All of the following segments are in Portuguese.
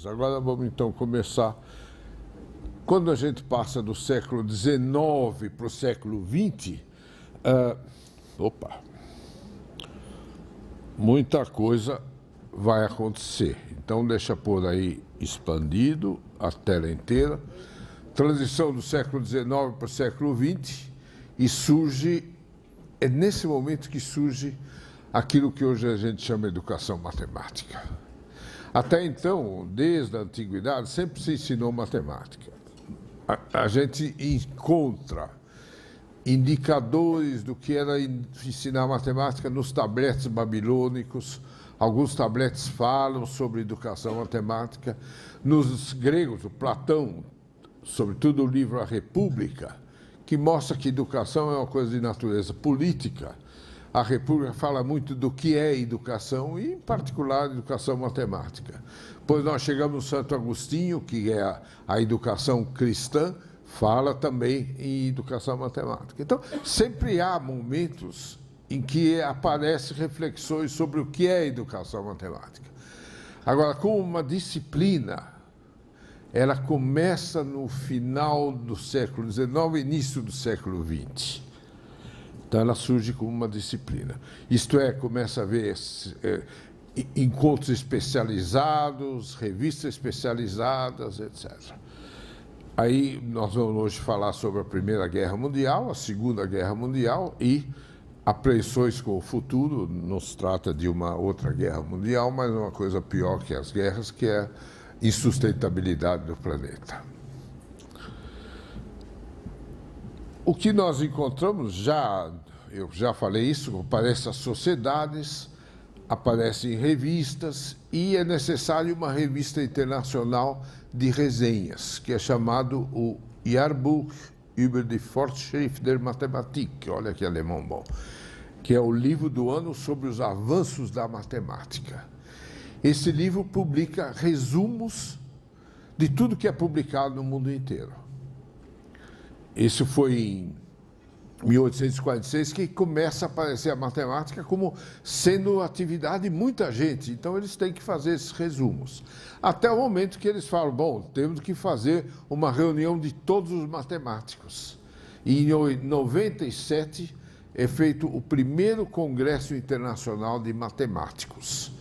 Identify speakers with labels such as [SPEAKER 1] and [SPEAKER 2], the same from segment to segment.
[SPEAKER 1] Agora vamos então começar. Quando a gente passa do século XIX para o século XX, muita coisa vai acontecer. Então deixa por aí expandido a tela inteira. Transição do século XIX para o século XX e surge, é nesse momento que surge aquilo que hoje a gente chama de educação matemática. Até então, desde a antiguidade, sempre se ensinou matemática. A gente encontra indicadores do que era ensinar matemática nos tabletes babilônicos. Alguns tabletes falam sobre educação matemática. Nos gregos, o Platão, sobretudo o livro A República, que mostra que educação é uma coisa de natureza política. A República fala muito do que é educação e, em particular, educação matemática. Pois nós chegamos no Santo Agostinho, que é a educação cristã, fala também em educação matemática. Então, sempre há momentos em que aparecem reflexões sobre o que é educação matemática. Agora, como uma disciplina, ela começa no final do século XIX, início do século XX. Então, ela surge como uma disciplina. Isto é, começa a haver encontros especializados, revistas especializadas, etc. Aí, nós vamos hoje falar sobre a Primeira Guerra Mundial, a Segunda Guerra Mundial e apreensões com o futuro. Não se trata de uma outra guerra mundial, mas uma coisa pior que as guerras, que é a insustentabilidade do planeta. O que nós encontramos, eu já falei isso, aparece as sociedades, aparecem revistas e é necessário uma revista internacional de resenhas, que é chamado o Jahrbuch über die Fortschritt der Mathematik, olha que alemão bom, que é o livro do ano sobre os avanços da matemática. Esse livro publica resumos de tudo que é publicado no mundo inteiro. Isso foi em 1846 que começa a aparecer a matemática como sendo atividade de muita gente. Então, eles têm que fazer esses resumos. Até o momento que eles falam, bom, temos que fazer uma reunião de todos os matemáticos. E em 97 é feito o primeiro Congresso Internacional de Matemáticos.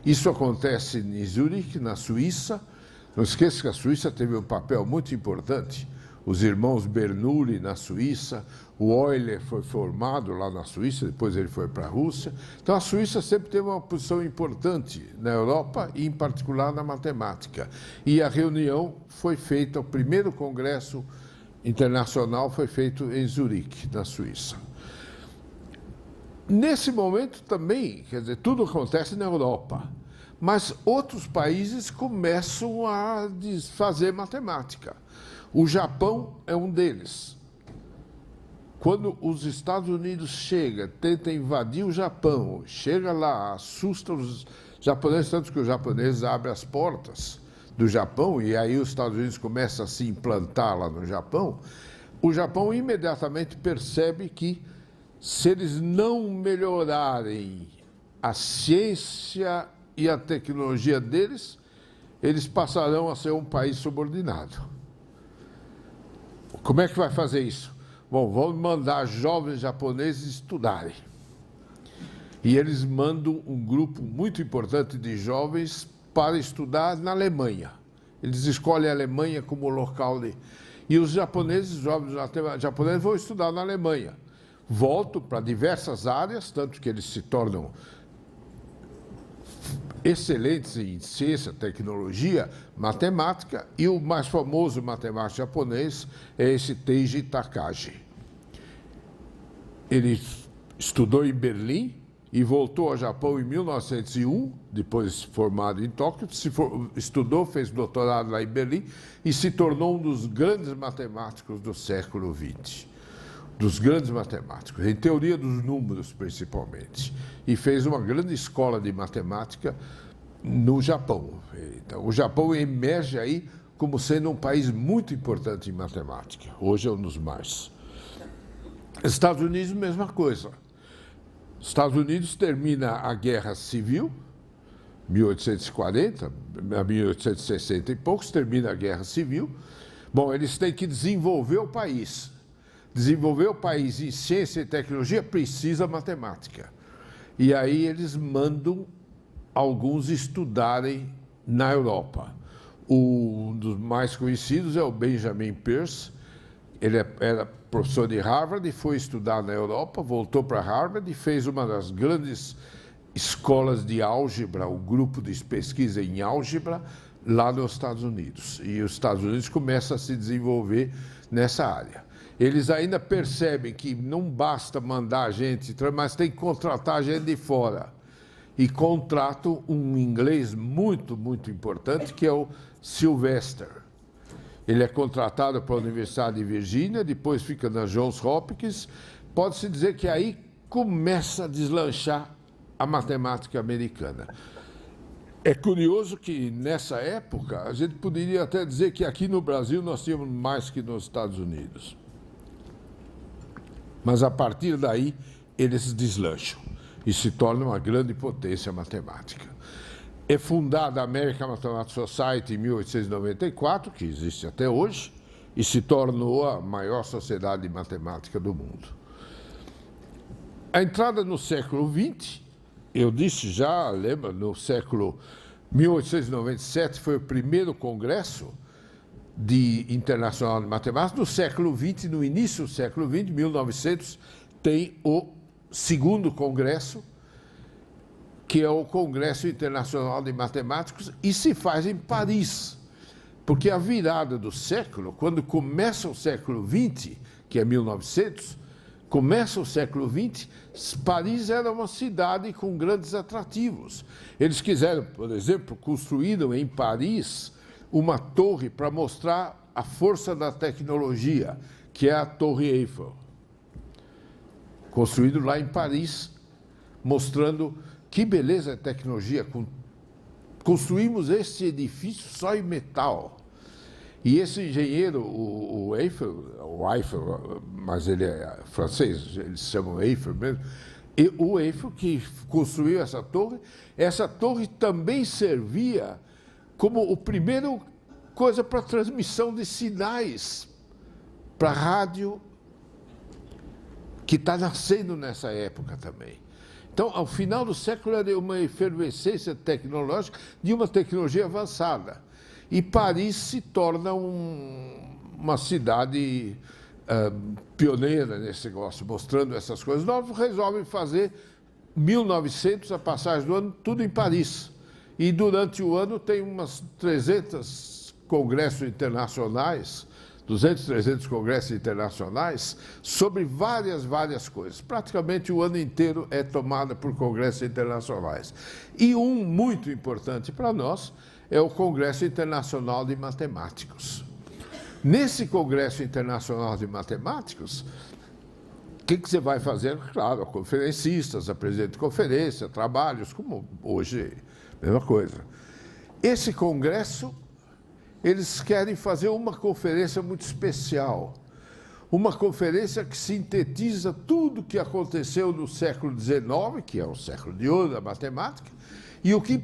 [SPEAKER 1] Isso acontece em Zurique, na Suíça. Não esqueça que a Suíça teve um papel muito importante. Os irmãos Bernoulli na Suíça, o Euler foi formado lá na Suíça, depois ele foi para a Rússia. Então, a Suíça sempre teve uma posição importante na Europa e, em particular, na matemática. E a reunião foi feita, o primeiro congresso internacional foi feito em Zurique, na Suíça. Nesse momento também, quer dizer, tudo acontece na Europa, mas outros países começam a fazer matemática. O Japão é um deles. Quando os Estados Unidos chegam, tentam invadir o Japão, chega lá, assusta os japoneses, tanto que os japoneses abrem as portas do Japão, e aí os Estados Unidos começam a se implantar lá no Japão, o Japão imediatamente percebe que, se eles não melhorarem a ciência e a tecnologia deles, eles passarão a ser um país subordinado. Como é que vai fazer isso? Bom, vamos mandar jovens japoneses estudarem. E eles mandam um grupo muito importante de jovens para estudar na Alemanha. Eles escolhem a Alemanha como local de... E os japoneses, os jovens japoneses, vão estudar na Alemanha. Voltam para diversas áreas, tanto que eles se tornam excelentes em ciência, tecnologia, matemática, e o mais famoso matemático japonês é esse Teiji Takagi. Ele estudou em Berlim e voltou ao Japão em 1901, depois formado em Tóquio, estudou, fez doutorado lá em Berlim e se tornou um dos grandes matemáticos do século XX. Dos grandes matemáticos, em teoria dos números principalmente, e fez uma grande escola de matemática no Japão. Então, o Japão emerge aí como sendo um país muito importante em matemática. Hoje é um dos mais. Estados Unidos, mesma coisa. Estados Unidos termina a Guerra Civil, 1840, 1860 e poucos, termina a Guerra Civil. Bom, eles têm que desenvolver o país. Desenvolver o país em ciência e tecnologia precisa matemática. E aí eles mandam alguns estudarem na Europa. Um dos mais conhecidos é o Benjamin Peirce. Ele era professor de Harvard e foi estudar na Europa, voltou para Harvard e fez uma das grandes escolas de álgebra, o grupo de pesquisa em álgebra, lá nos Estados Unidos. E os Estados Unidos começam a se desenvolver nessa área. Eles ainda percebem que não basta mandar gente, mas tem que contratar gente de fora. E contratam um inglês muito, muito importante, que é o Sylvester. Ele é contratado para a Universidade de Virgínia, depois fica na Johns Hopkins. Pode-se dizer que aí começa a deslanchar a matemática americana. É curioso que, nessa época, a gente poderia até dizer que aqui no Brasil nós tínhamos mais que nos Estados Unidos. Mas, a partir daí, eles deslancham e se tornam uma grande potência matemática. É fundada a American Mathematical Society em 1894, que existe até hoje, e se tornou a maior sociedade de matemática do mundo. A entrada no século XX, eu disse já, lembra, no século 1897 foi o primeiro congresso internacional de matemática. No século XX, no início do século XX, 1900, tem o segundo congresso, que é o Congresso Internacional de Matemáticos, e se faz em Paris. Porque a virada do século, quando começa o século XX, que é 1900, começa o século XX, Paris era uma cidade com grandes atrativos. Eles quiseram, por exemplo, construíram em Paris uma torre para mostrar a força da tecnologia, que é a Torre Eiffel. Construído lá em Paris, mostrando que beleza é tecnologia. Construímos esse edifício só em metal. E esse engenheiro, o Eiffel, mas ele é francês, eles chamam Eiffel mesmo, e o Eiffel que construiu essa torre também servia como o primeiro coisa para transmissão de sinais para rádio, que está nascendo nessa época também. Então, ao final do século, era uma efervescência tecnológica de uma tecnologia avançada. E Paris se torna uma cidade pioneira nesse negócio, mostrando essas coisas. Nós resolvem fazer 1900, a passagem do ano, tudo em Paris. E durante o ano tem umas 300 congressos internacionais, 200, 300 congressos internacionais, sobre várias coisas. Praticamente o ano inteiro é tomado por congressos internacionais. E um muito importante para nós é o Congresso Internacional de Matemáticos. Nesse Congresso Internacional de Matemáticos, o que você vai fazer? Claro, conferencistas, a presidente de conferência, trabalhos, como hoje, mesma coisa. Esse congresso, eles querem fazer uma conferência muito especial. Uma conferência que sintetiza tudo o que aconteceu no século XIX, que é o século de ouro da matemática, e o que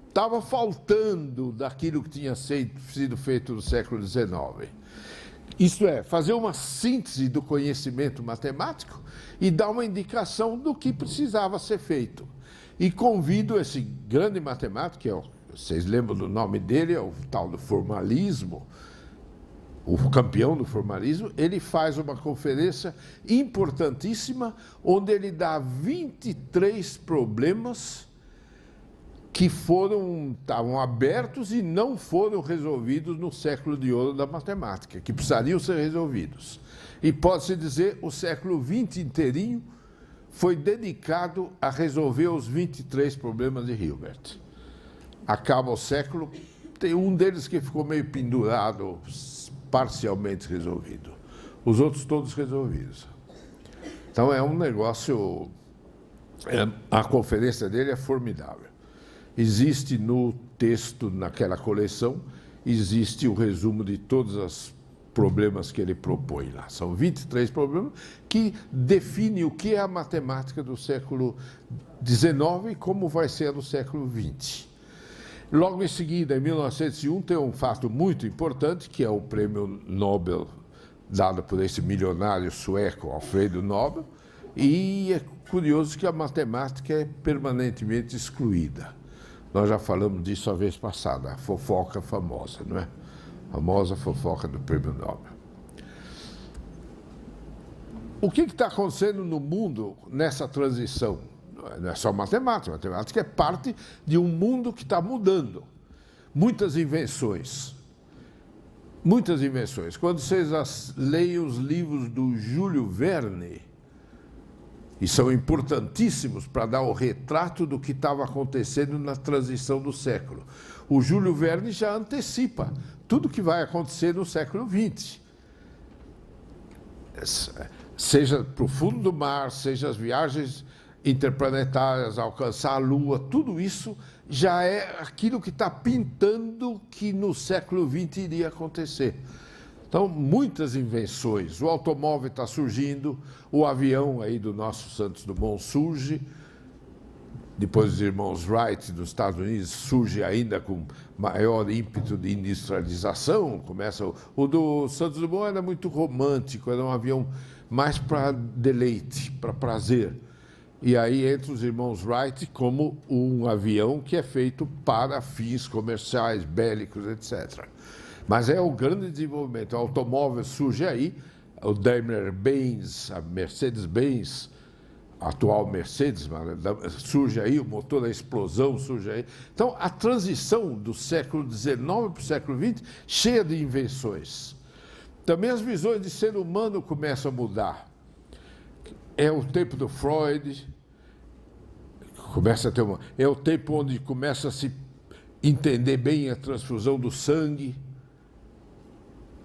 [SPEAKER 1] estava faltando daquilo que tinha sido feito no século XIX. Isto é, fazer uma síntese do conhecimento matemático e dar uma indicação do que precisava ser feito. E convido esse grande matemático, que é vocês lembram do nome dele, é o tal do formalismo, o campeão do formalismo. Ele faz uma conferência importantíssima, onde ele dá 23 problemas que estavam abertos e não foram resolvidos no século de ouro da matemática, que precisariam ser resolvidos. E pode-se dizer, o século XX inteirinho foi dedicado a resolver os 23 problemas de Hilbert. Acaba o século, tem um deles que ficou meio pendurado, parcialmente resolvido. Os outros todos resolvidos. Então é um negócio, a conferência dele é formidável. Existe no texto, naquela coleção, existe o resumo de todos os problemas que ele propõe lá. São 23 problemas que definem o que é a matemática do século XIX e como vai ser no século XX. Logo em seguida, em 1901, tem um fato muito importante, que é o prêmio Nobel dado por esse milionário sueco, Alfredo Nobel, e é curioso que a matemática é permanentemente excluída. Nós já falamos disso a vez passada, a fofoca famosa, não é? A famosa fofoca do prêmio Nobel. O que está acontecendo no mundo nessa transição? Não é só matemática, matemática é parte de um mundo que está mudando. Muitas invenções. Muitas invenções. Quando vocês leem os livros do Júlio Verne, e são importantíssimos para dar o retrato do que estava acontecendo na transição do século. O Júlio Verne já antecipa tudo que vai acontecer no século XX. Seja para o fundo do mar, seja as viagens interplanetárias, alcançar a Lua, tudo isso já é aquilo que está pintando que no século XX iria acontecer. Então, muitas invenções. O automóvel está surgindo, o avião aí do nosso Santos Dumont surge, depois os irmãos Wright dos Estados Unidos surge ainda com maior ímpeto de industrialização. Começa o do Santos Dumont era muito romântico, era um avião mais para deleite, para prazer. E aí entra os irmãos Wright como um avião que é feito para fins comerciais, bélicos, etc. Mas é o grande desenvolvimento. O automóvel surge aí, o Daimler-Benz, a Mercedes-Benz, a atual Mercedes, surge aí, o motor da explosão surge aí. Então, a transição do século XIX para o século XX, cheia de invenções. Também as visões de ser humano começam a mudar. É o tempo do Freud, é o tempo onde começa a se entender bem a transfusão do sangue.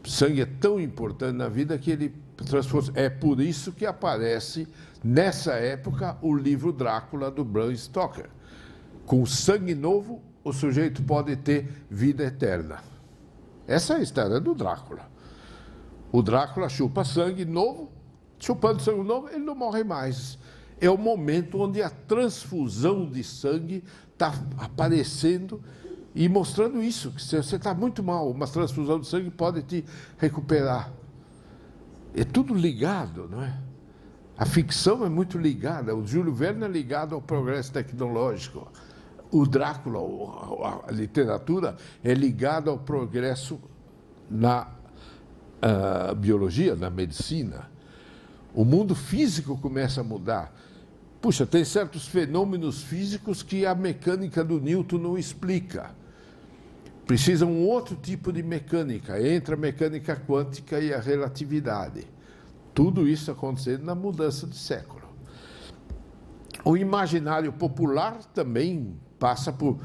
[SPEAKER 1] O sangue é tão importante na vida que ele transforma. É por isso que aparece, nessa época, o livro Drácula, do Bram Stoker. Com sangue novo, o sujeito pode ter vida eterna. Essa é a história do Drácula. O Drácula chupa sangue novo, chupando sangue novo, ele não morre mais. É o momento onde a transfusão de sangue está aparecendo e mostrando isso, que se você está muito mal, uma transfusão de sangue pode te recuperar. É tudo ligado, não é? A ficção é muito ligada, o Júlio Verne é ligado ao progresso tecnológico. O Drácula, a literatura, é ligada ao progresso na biologia, na medicina. O mundo físico começa a mudar. Puxa, tem certos fenômenos físicos que a mecânica do Newton não explica. Precisa um outro tipo de mecânica, entre a mecânica quântica e a relatividade. Tudo isso acontecendo na mudança de século. O imaginário popular também passa por,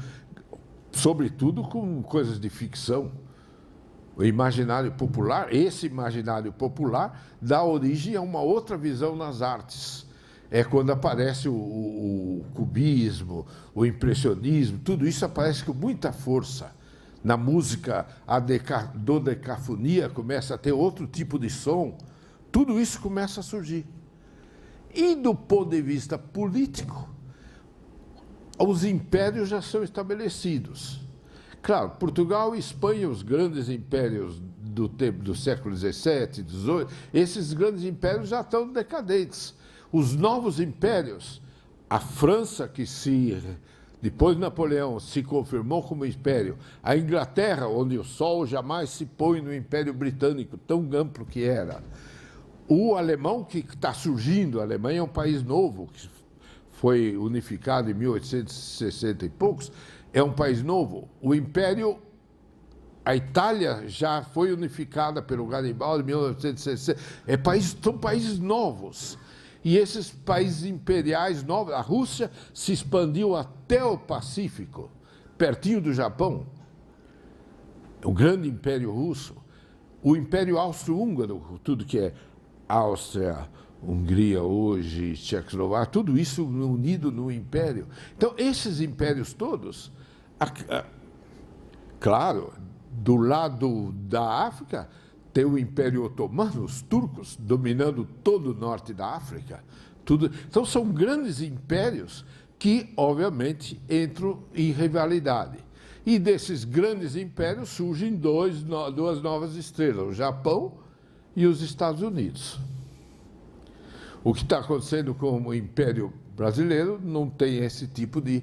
[SPEAKER 1] sobretudo com coisas de ficção. O imaginário popular, esse imaginário popular, dá origem a uma outra visão nas artes. É quando aparece o cubismo, o impressionismo, tudo isso aparece com muita força. Na música, a dodecafonia começa a ter outro tipo de som. Tudo isso começa a surgir. E do ponto de vista político, os impérios já são estabelecidos. Claro, Portugal e Espanha, os grandes impérios do tempo do século XVII, XVIII, esses grandes impérios já estão decadentes. Os novos impérios, a França, que depois de Napoleão se confirmou como império, a Inglaterra, onde o sol jamais se põe no Império Britânico, tão amplo que era, o alemão que está surgindo, a Alemanha é um país novo, que foi unificado em 1860 e poucos, é um país novo. O Império, a Itália já foi unificada pelo Garibaldi em 1960. São países novos. E esses países imperiais novos, a Rússia se expandiu até o Pacífico, pertinho do Japão, o grande Império Russo, o Império Austro-Húngaro, tudo que é Áustria, Hungria hoje, Tchecoslováquia, tudo isso unido no Império. Então, esses impérios todos, claro, do lado da África, tem o Império Otomano, os turcos, dominando todo o norte da África. Tudo. Então, são grandes impérios que, obviamente, entram em rivalidade. E desses grandes impérios surgem duas novas estrelas, o Japão e os Estados Unidos. O que está acontecendo com o Império Brasileiro não tem esse tipo de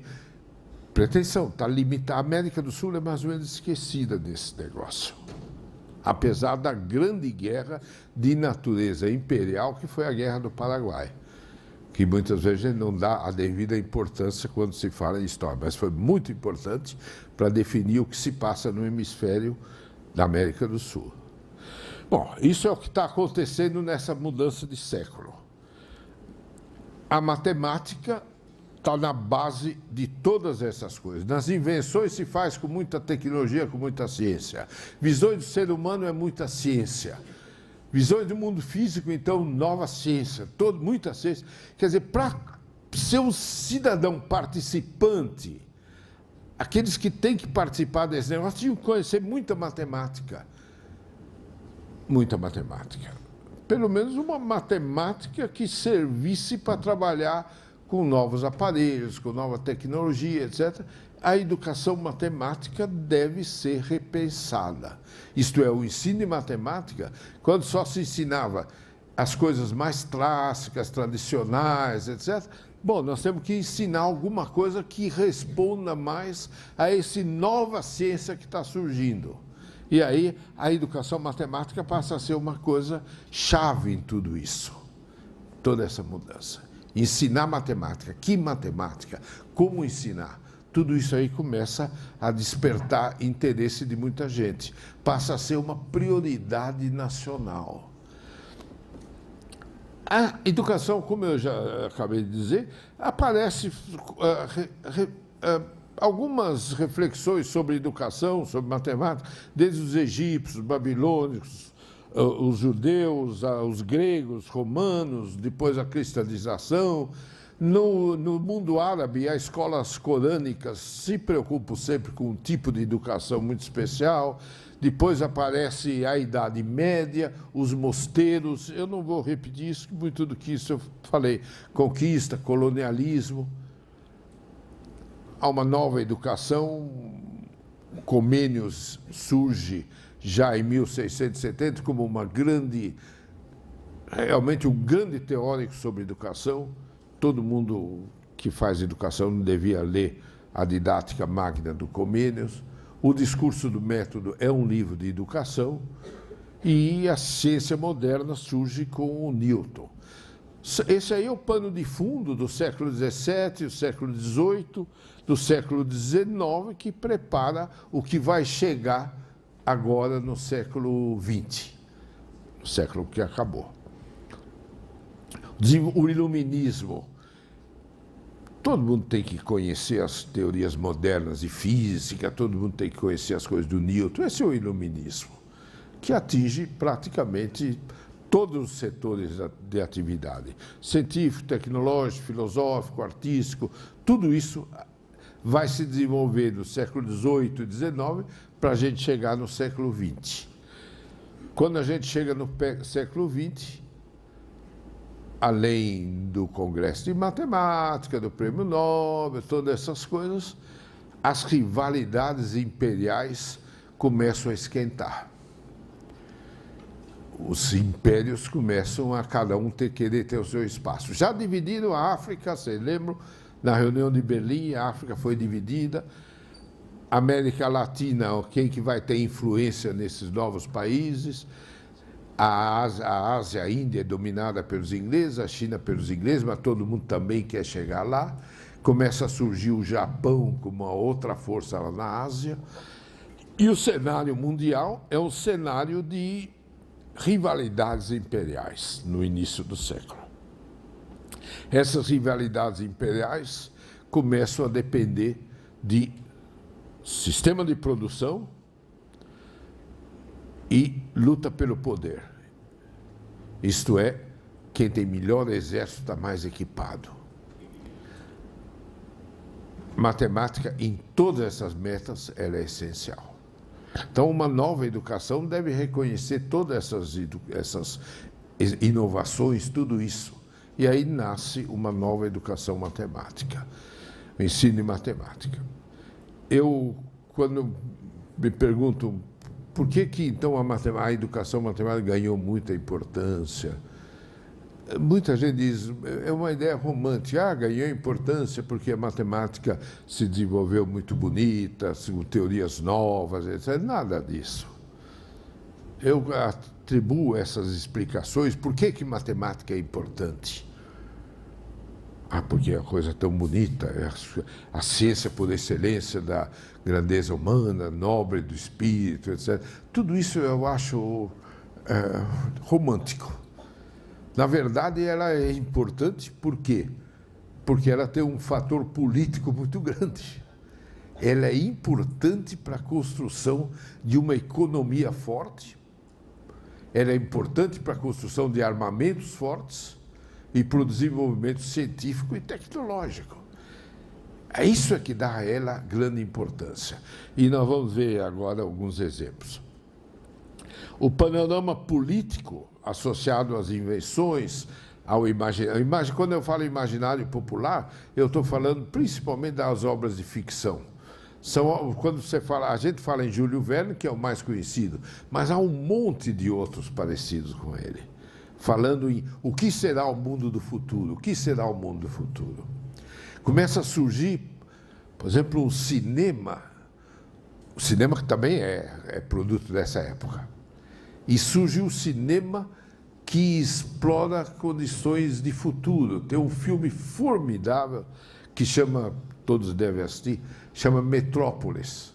[SPEAKER 1] pretensão. Está limitada. A América do Sul é mais ou menos esquecida nesse negócio. Apesar da grande guerra de natureza imperial, que foi a Guerra do Paraguai, que muitas vezes a gente não dá a devida importância quando se fala em história, mas foi muito importante para definir o que se passa no hemisfério da América do Sul. Bom, isso é o que está acontecendo nessa mudança de século. A matemática está na base de todas essas coisas. Nas invenções se faz com muita tecnologia, com muita ciência. Visões do ser humano é muita ciência. Visões do mundo físico, então, nova ciência, muita ciência. Quer dizer, para ser um cidadão participante, aqueles que têm que participar desse negócio tinham que conhecer muita matemática. Muita matemática. Pelo menos uma matemática que servisse para trabalhar com novos aparelhos, com nova tecnologia, etc. A educação matemática deve ser repensada. Isto é, o ensino de matemática, quando só se ensinava as coisas mais clássicas, tradicionais, etc. Bom, nós temos que ensinar alguma coisa que responda mais a essa nova ciência que está surgindo. E aí a educação matemática passa a ser uma coisa chave em tudo isso, toda essa mudança. Ensinar matemática, que matemática, como ensinar, tudo isso aí começa a despertar interesse de muita gente. Passa a ser uma prioridade nacional. A educação, como eu já acabei de dizer, aparece algumas reflexões sobre educação, sobre matemática, desde os egípcios, os babilônicos, os judeus, os gregos, romanos, depois a cristianização. No mundo árabe, as escolas corânicas se preocupam sempre com um tipo de educação muito especial. Depois aparece a Idade Média, os mosteiros. Eu não vou repetir isso, muito do que isso eu falei. Conquista, colonialismo. Há uma nova educação. Comênios surge já em 1670 como realmente um grande teórico sobre educação. Todo mundo que faz educação não devia ler a didática magna do Comênios. O Discurso do Método é um livro de educação e a ciência moderna surge com o Newton. Esse aí é o pano de fundo do século XVII, do século XVIII, do século XIX, que prepara o que vai chegar agora no século XX, no século que acabou. O iluminismo. Todo mundo tem que conhecer as teorias modernas de física, todo mundo tem que conhecer as coisas do Newton. Esse é o iluminismo, que atinge praticamente todos os setores de atividade. Científico, tecnológico, filosófico, artístico, tudo isso vai se desenvolver no século XVIII e XIX para a gente chegar no século XX. Quando a gente chega no século XX, além do Congresso de Matemática, do Prêmio Nobel, todas essas coisas, as rivalidades imperiais começam a esquentar. Os impérios começam a cada um querer ter o seu espaço. Já dividiram a África, vocês lembram? Na reunião de Berlim, a África foi dividida. A América Latina, quem que vai ter influência nesses novos países? A Ásia, a Índia é dominada pelos ingleses, a China pelos ingleses, mas todo mundo também quer chegar lá. Começa a surgir o Japão como uma outra força lá na Ásia. E o cenário mundial é um cenário de rivalidades imperiais no início do século. Essas rivalidades imperiais começam a depender de sistema de produção e luta pelo poder. Isto é, quem tem melhor exército está mais equipado. Matemática, em todas essas metas, ela é essencial. Então, uma nova educação deve reconhecer todas essas inovações, tudo isso. E aí nasce uma nova educação matemática, o ensino de matemática. Eu quando me perguntam por que então a educação matemática ganhou muita importância, muita gente diz, é uma ideia romântica, ganhou importância porque a matemática se desenvolveu muito bonita, com teorias novas, etc. Nada disso. Eu atribuo essas explicações. Por que matemática é importante? Porque é uma coisa tão bonita, é a ciência por excelência da grandeza humana, nobre do espírito, etc. Tudo isso eu acho romântico. Na verdade, ela é importante por quê? Porque ela tem um fator político muito grande. Ela é importante para a construção de uma economia forte, ela é importante para a construção de armamentos fortes e para o desenvolvimento científico e tecnológico. É isso que dá a ela grande importância. E nós vamos ver agora alguns exemplos. O panorama político associado às invenções, ao imaginário. Quando eu falo imaginário popular, eu estou falando principalmente das obras de ficção. Quando a gente fala em Júlio Verne, que é o mais conhecido, mas há um monte de outros parecidos com ele, falando em o que será o mundo do futuro, o que será o mundo do futuro. Começa a surgir, por exemplo, o cinema que também é produto dessa época. E surge um cinema que explora condições de futuro. Tem um filme formidável que chama, todos devem assistir, chama Metrópolis,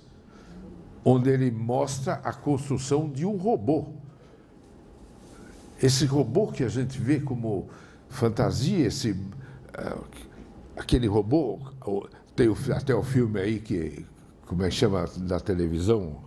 [SPEAKER 1] onde ele mostra a construção de um robô. Esse robô que a gente vê como fantasia, aquele robô, tem até o filme aí que, como é que chama, da televisão,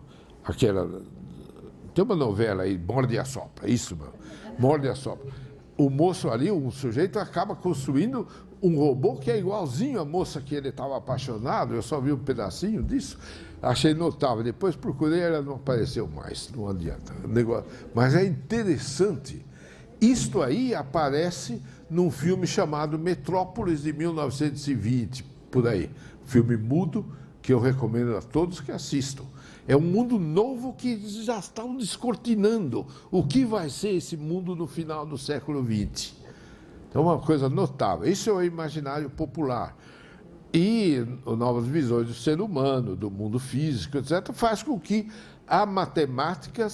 [SPEAKER 1] tem uma novela aí, Morde e Assopra, isso, meu. Morde e Assopra. O moço ali, um sujeito, acaba construindo um robô que é igualzinho à moça que ele estava apaixonado. Eu só vi um pedacinho disso, achei notável. Depois procurei, ela não apareceu mais, não adianta. Mas é interessante. Isto aí aparece num filme chamado Metrópolis, de 1920, por aí. Filme mudo, que eu recomendo a todos que assistam. É um mundo novo que já estão descortinando. O que vai ser esse mundo no final do século XX? Então, uma coisa notável. Isso é o imaginário popular. E novas visões do ser humano, do mundo físico, etc., faz com que a matemática,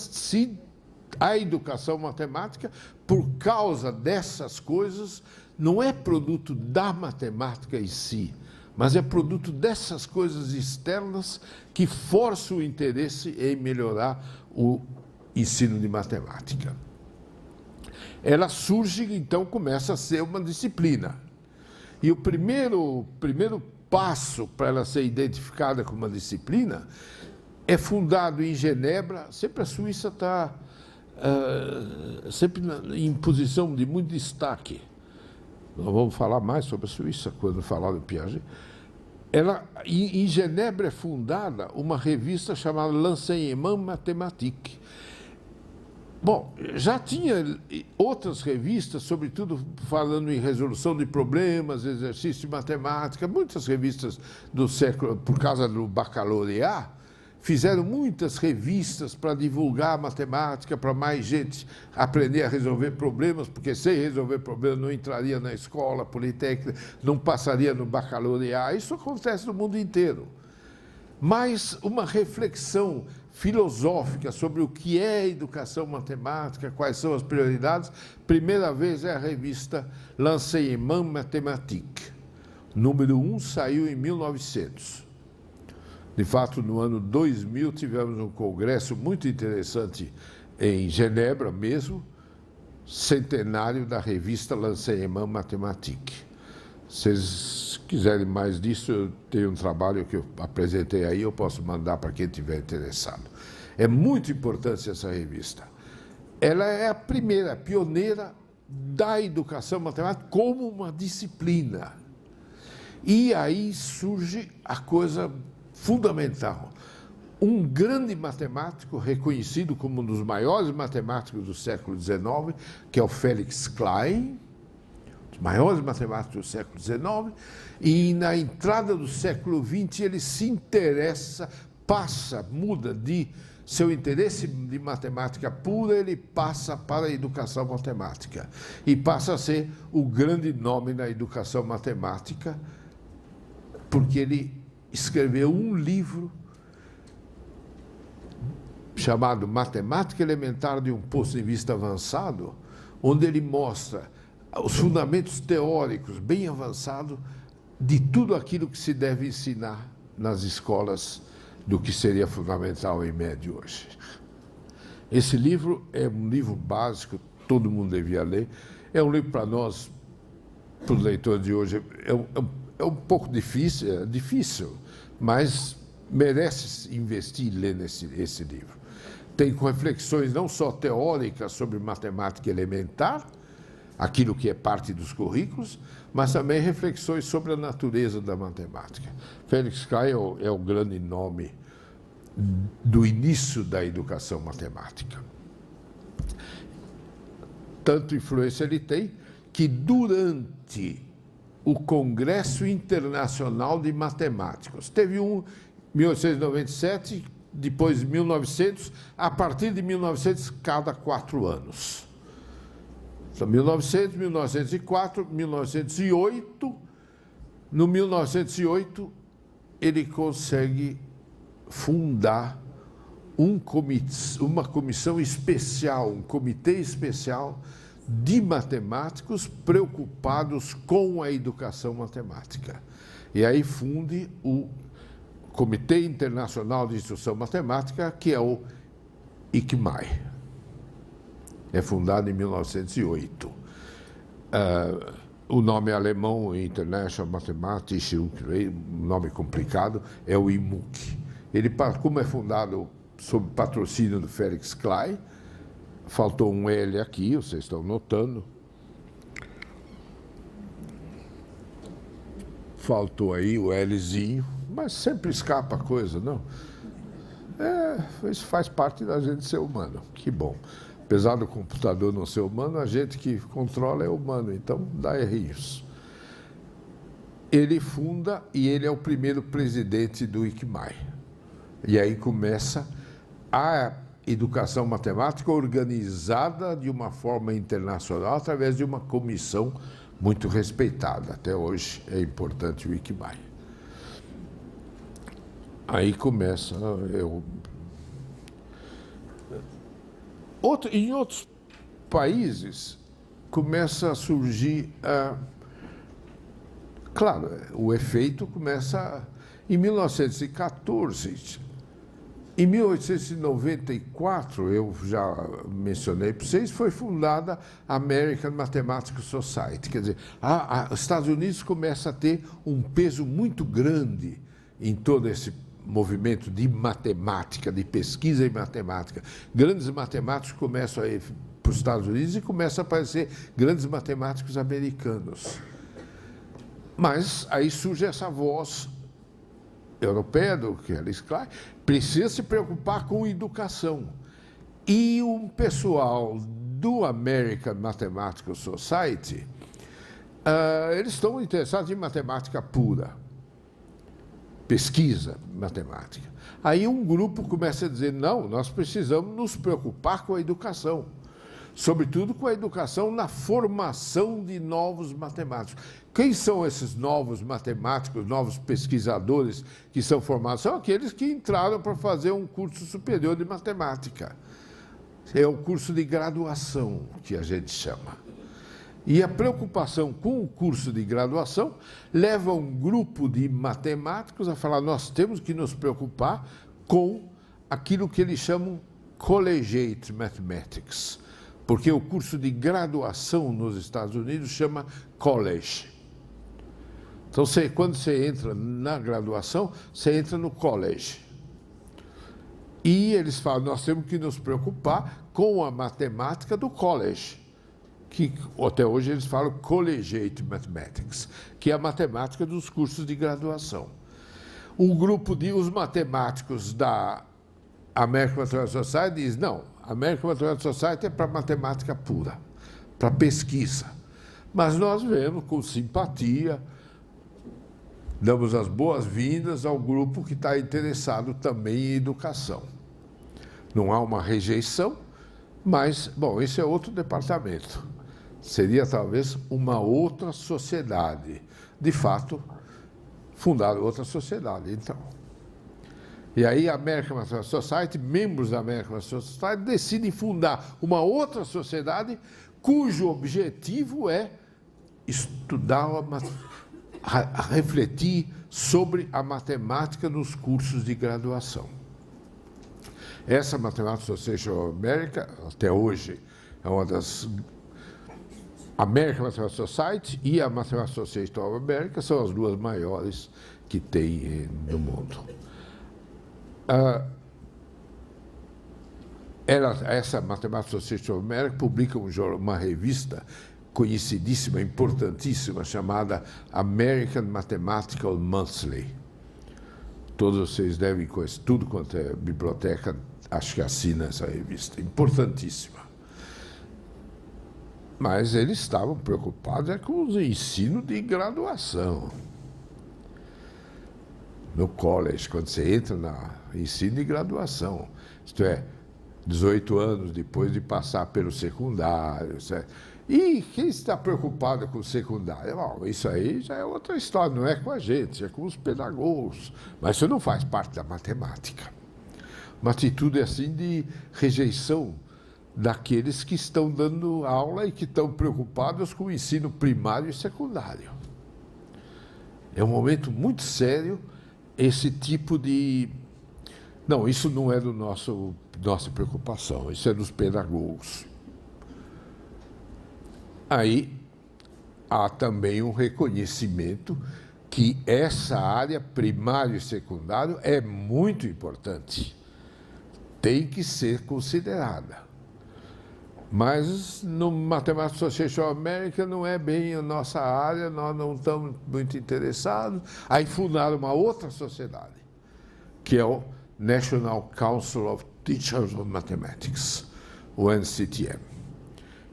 [SPEAKER 1] a educação matemática, por causa dessas coisas, não é produto da matemática em si, mas é produto dessas coisas externas que forçam o interesse em melhorar o ensino de matemática. Ela surge, então, começa a ser uma disciplina. E o primeiro passo para ela ser identificada como uma disciplina é fundado em Genebra. Sempre a Suíça está sempre em posição de muito destaque. Nós vamos falar mais sobre a Suíça quando falar do Piaget. Em Genebra é fundada uma revista chamada L'Enseignement Mathématique. Bom, já tinha outras revistas, sobretudo falando em resolução de problemas, exercício de matemática, muitas revistas do século, por causa do bacalaureat, fizeram muitas revistas para divulgar a matemática, para mais gente aprender a resolver problemas, porque sem resolver problemas não entraria na escola politécnica, não passaria no bacalaureat. Isso acontece no mundo inteiro. Mas uma reflexão filosófica sobre o que é educação matemática, quais são as prioridades, primeira vez é a revista L'Enseignement Mathématique. Número 1 saiu em 1900. De fato, no ano 2000, tivemos um congresso muito interessante em Genebra mesmo, centenário da revista L'Enseignement Mathématique. Se vocês quiserem mais disso, eu tenho um trabalho que eu apresentei aí, eu posso mandar para quem estiver interessado. É muito importante essa revista. Ela é a primeira, pioneira da educação matemática como uma disciplina. E aí surge a coisa fundamental. Um grande matemático, reconhecido como um dos maiores matemáticos do século XIX, que é o Felix Klein, os maiores matemáticos do século XIX, e na entrada do século XX ele se interessa muda de seu interesse de matemática pura, ele passa para a educação matemática e passa a ser o grande nome na educação matemática, porque ele escreveu um livro chamado Matemática Elementar de um Ponto de Vista Avançado, onde ele mostra os fundamentos teóricos bem avançados de tudo aquilo que se deve ensinar nas escolas do que seria fundamental em médio hoje. Esse livro é um livro básico, todo mundo devia ler. É um livro para nós, para os leitores de hoje, é um pouco difícil, mas merece investir e ler esse livro. Tem reflexões não só teóricas sobre matemática elementar, aquilo que é parte dos currículos, mas também reflexões sobre a natureza da matemática. Felix Klein é o grande nome do início da educação matemática. Tanto influência ele tem que durante o Congresso Internacional de Matemáticos, teve um em 1897, depois 1900, a partir de 1900, cada 4 anos. Então, 1900, 1904, 1908. No 1908, ele consegue fundar uma comissão especial, um comitê especial de matemáticos preocupados com a educação matemática. E aí funde o Comitê Internacional de Instrução Matemática, que é o ICMAI. É fundado em 1908. O nome alemão, International Mathematics, um nome complicado, é o IMUC. Ele, como é fundado sob patrocínio do Felix Klein, faltou um L aqui, vocês estão notando. Faltou aí o Lzinho, mas sempre escapa a coisa, não? Isso faz parte da gente ser humano, que bom. Apesar do computador não ser humano, a gente que controla é humano, então dá errinhos. Ele funda e ele é o primeiro presidente do ICMAI. E aí começa a educação matemática organizada de uma forma internacional através de uma comissão muito respeitada. Até hoje é importante o ICMAI. Aí começa... Em outros países, começa a surgir... Claro, o efeito começa em 1914. Em 1894, eu já mencionei para vocês, foi fundada a American Mathematical Society. Quer dizer, os Estados Unidos começam a ter um peso muito grande em todo esse movimento de matemática, de pesquisa em matemática. Grandes matemáticos começam a ir para os Estados Unidos e começam a aparecer grandes matemáticos americanos. Mas aí surge essa voz europeia do Felix Klein, precisa se preocupar com educação. E um pessoal do American Mathematical Society, eles estão interessados em matemática pura, pesquisa matemática. Aí um grupo começa a dizer, não, nós precisamos nos preocupar com a educação, sobretudo com a educação na formação de novos matemáticos. Quem são esses novos matemáticos, novos pesquisadores que são formados? São aqueles que entraram para fazer um curso superior de matemática. É o curso de graduação, que a gente chama. E a preocupação com o curso de graduação leva um grupo de matemáticos a falar, nós temos que nos preocupar com aquilo que eles chamam Collegiate Mathematics, porque o curso de graduação nos Estados Unidos chama college. Então, quando você entra na graduação, você entra no college. E eles falam, nós temos que nos preocupar com a matemática do college, que até hoje eles falam Collegiate Mathematics, que é a matemática dos cursos de graduação. Um grupo os matemáticos da American Mathematical Society diz, não, a American Mathematical Society é para matemática pura, para pesquisa. Mas nós vemos com simpatia damos as boas-vindas ao grupo que está interessado também em educação. Não há uma rejeição, mas, bom, esse é outro departamento. Seria talvez uma outra sociedade. De fato, fundar outra sociedade, então. E aí a American Mathematical Society, membros da American Mathematical Society, decidem fundar uma outra sociedade cujo objetivo é estudar, refletir sobre a matemática nos cursos de graduação. Essa Mathematical Association of America, até hoje, é uma das... American Mathematical Society e a Mathematical Association of America são as duas maiores que tem no mundo. Essa Mathematical Association of America publica uma revista conhecidíssima, importantíssima, chamada American Mathematical Monthly. Todos vocês devem conhecer, tudo quanto é biblioteca, acho que assina essa revista, importantíssima. Mas eles estavam preocupados com o ensino de graduação. No college, quando você entra no ensino de graduação, isto é, 18 anos depois de passar pelo secundário, certo? E quem está preocupado com o secundário? Bom, isso aí já é outra história, não é com a gente, é com os pedagogos. Mas isso não faz parte da matemática. Uma atitude assim de rejeição daqueles que estão dando aula e que estão preocupados com o ensino primário e secundário. É um momento muito sério esse tipo de... Não, isso não é nossa preocupação, isso é dos pedagogos. Aí há também um reconhecimento que essa área primário e secundário é muito importante. Tem que ser considerada. Mas no Mathematical Association of America não é bem a nossa área, nós não estamos muito interessados. Aí fundaram uma outra sociedade, que é o National Council of Teachers of Mathematics, o NCTM.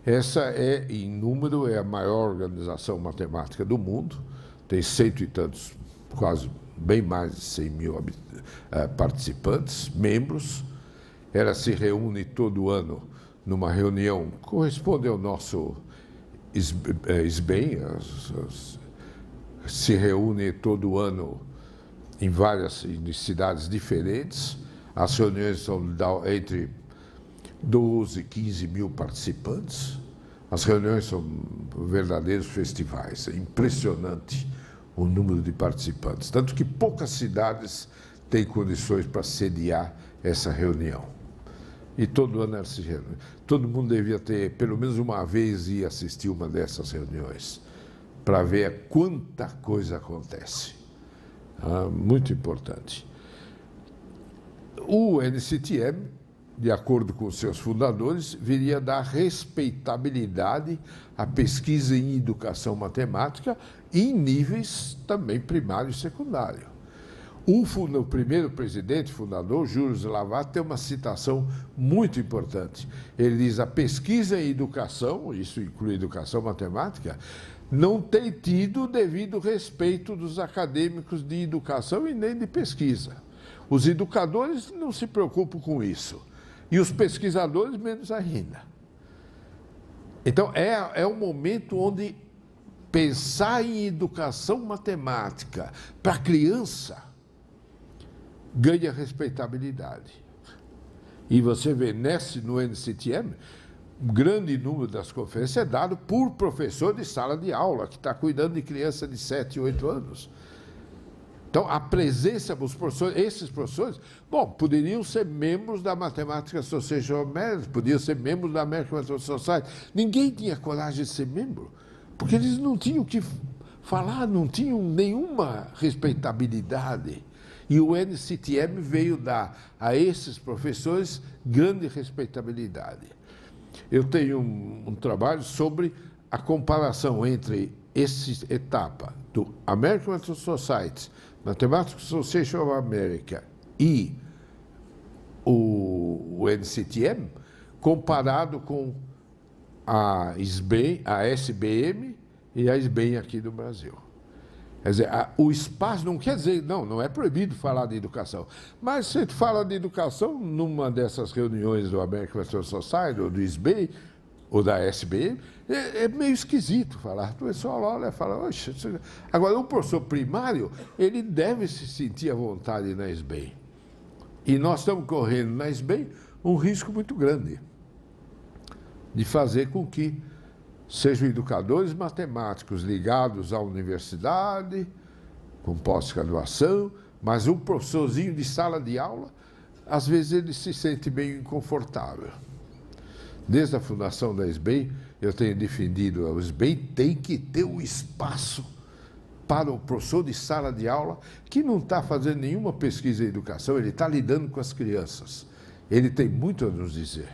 [SPEAKER 1] Essa é, em número, é a maior organização matemática do mundo, tem cento e tantos, quase bem mais de 100 mil participantes, membros. Ela se reúne todo ano numa reunião, corresponde ao nosso SBEM, se reúne todo ano em várias cidades diferentes. As reuniões são entre 12 e 15 mil participantes. As reuniões são verdadeiros festivais. É impressionante o número de participantes. Tanto que poucas cidades têm condições para sediar essa reunião. E todo ano ela se reúne. Todo mundo devia ter, pelo menos uma vez, ir assistir uma dessas reuniões, para ver quanta coisa acontece. Muito importante. O NCTM, de acordo com seus fundadores, viria a dar respeitabilidade à pesquisa em educação matemática em níveis também primário e secundário. O primeiro presidente, fundador, Julius Lavater, tem uma citação muito importante. Ele diz: a pesquisa em educação, isso inclui educação matemática, não tem tido o devido respeito dos acadêmicos de educação e nem de pesquisa. Os educadores não se preocupam com isso. E os pesquisadores, menos ainda. Então, é um momento onde pensar em educação matemática para a criança ganha respeitabilidade. E você vê no NCTM, um grande número das conferências é dado por professor de sala de aula, que está cuidando de criança de 7, 8 anos. Então, a presença dos professores, esses professores, bom, poderiam ser membros da Mathematical Association of America, podiam ser membros da American Mathematical Society. Ninguém tinha coragem de ser membro, porque eles não tinham o que falar, não tinham nenhuma respeitabilidade. E o NCTM veio dar a esses professores grande respeitabilidade. Eu tenho um trabalho sobre a comparação entre essa etapa do American Mathematical Society, Mathematical Association of America e o NCTM, comparado com a SBEM e a SBEM aqui do Brasil. Quer dizer, o espaço não quer dizer, não é proibido falar de educação. Mas você fala de educação numa dessas reuniões do American National Society, ou do SBA, ou da SBA, é meio esquisito falar. O pessoal olha e fala, oxe. Agora, o professor primário, ele deve se sentir à vontade na SBA. E nós estamos correndo na SBA um risco muito grande de fazer com que sejam educadores matemáticos ligados à universidade, com pós-graduação, mas um professorzinho de sala de aula, às vezes ele se sente meio inconfortável. Desde a fundação da SBA, eu tenho defendido, a SBA tem que ter um espaço para o professor de sala de aula que não está fazendo nenhuma pesquisa em educação, ele está lidando com as crianças. Ele tem muito a nos dizer.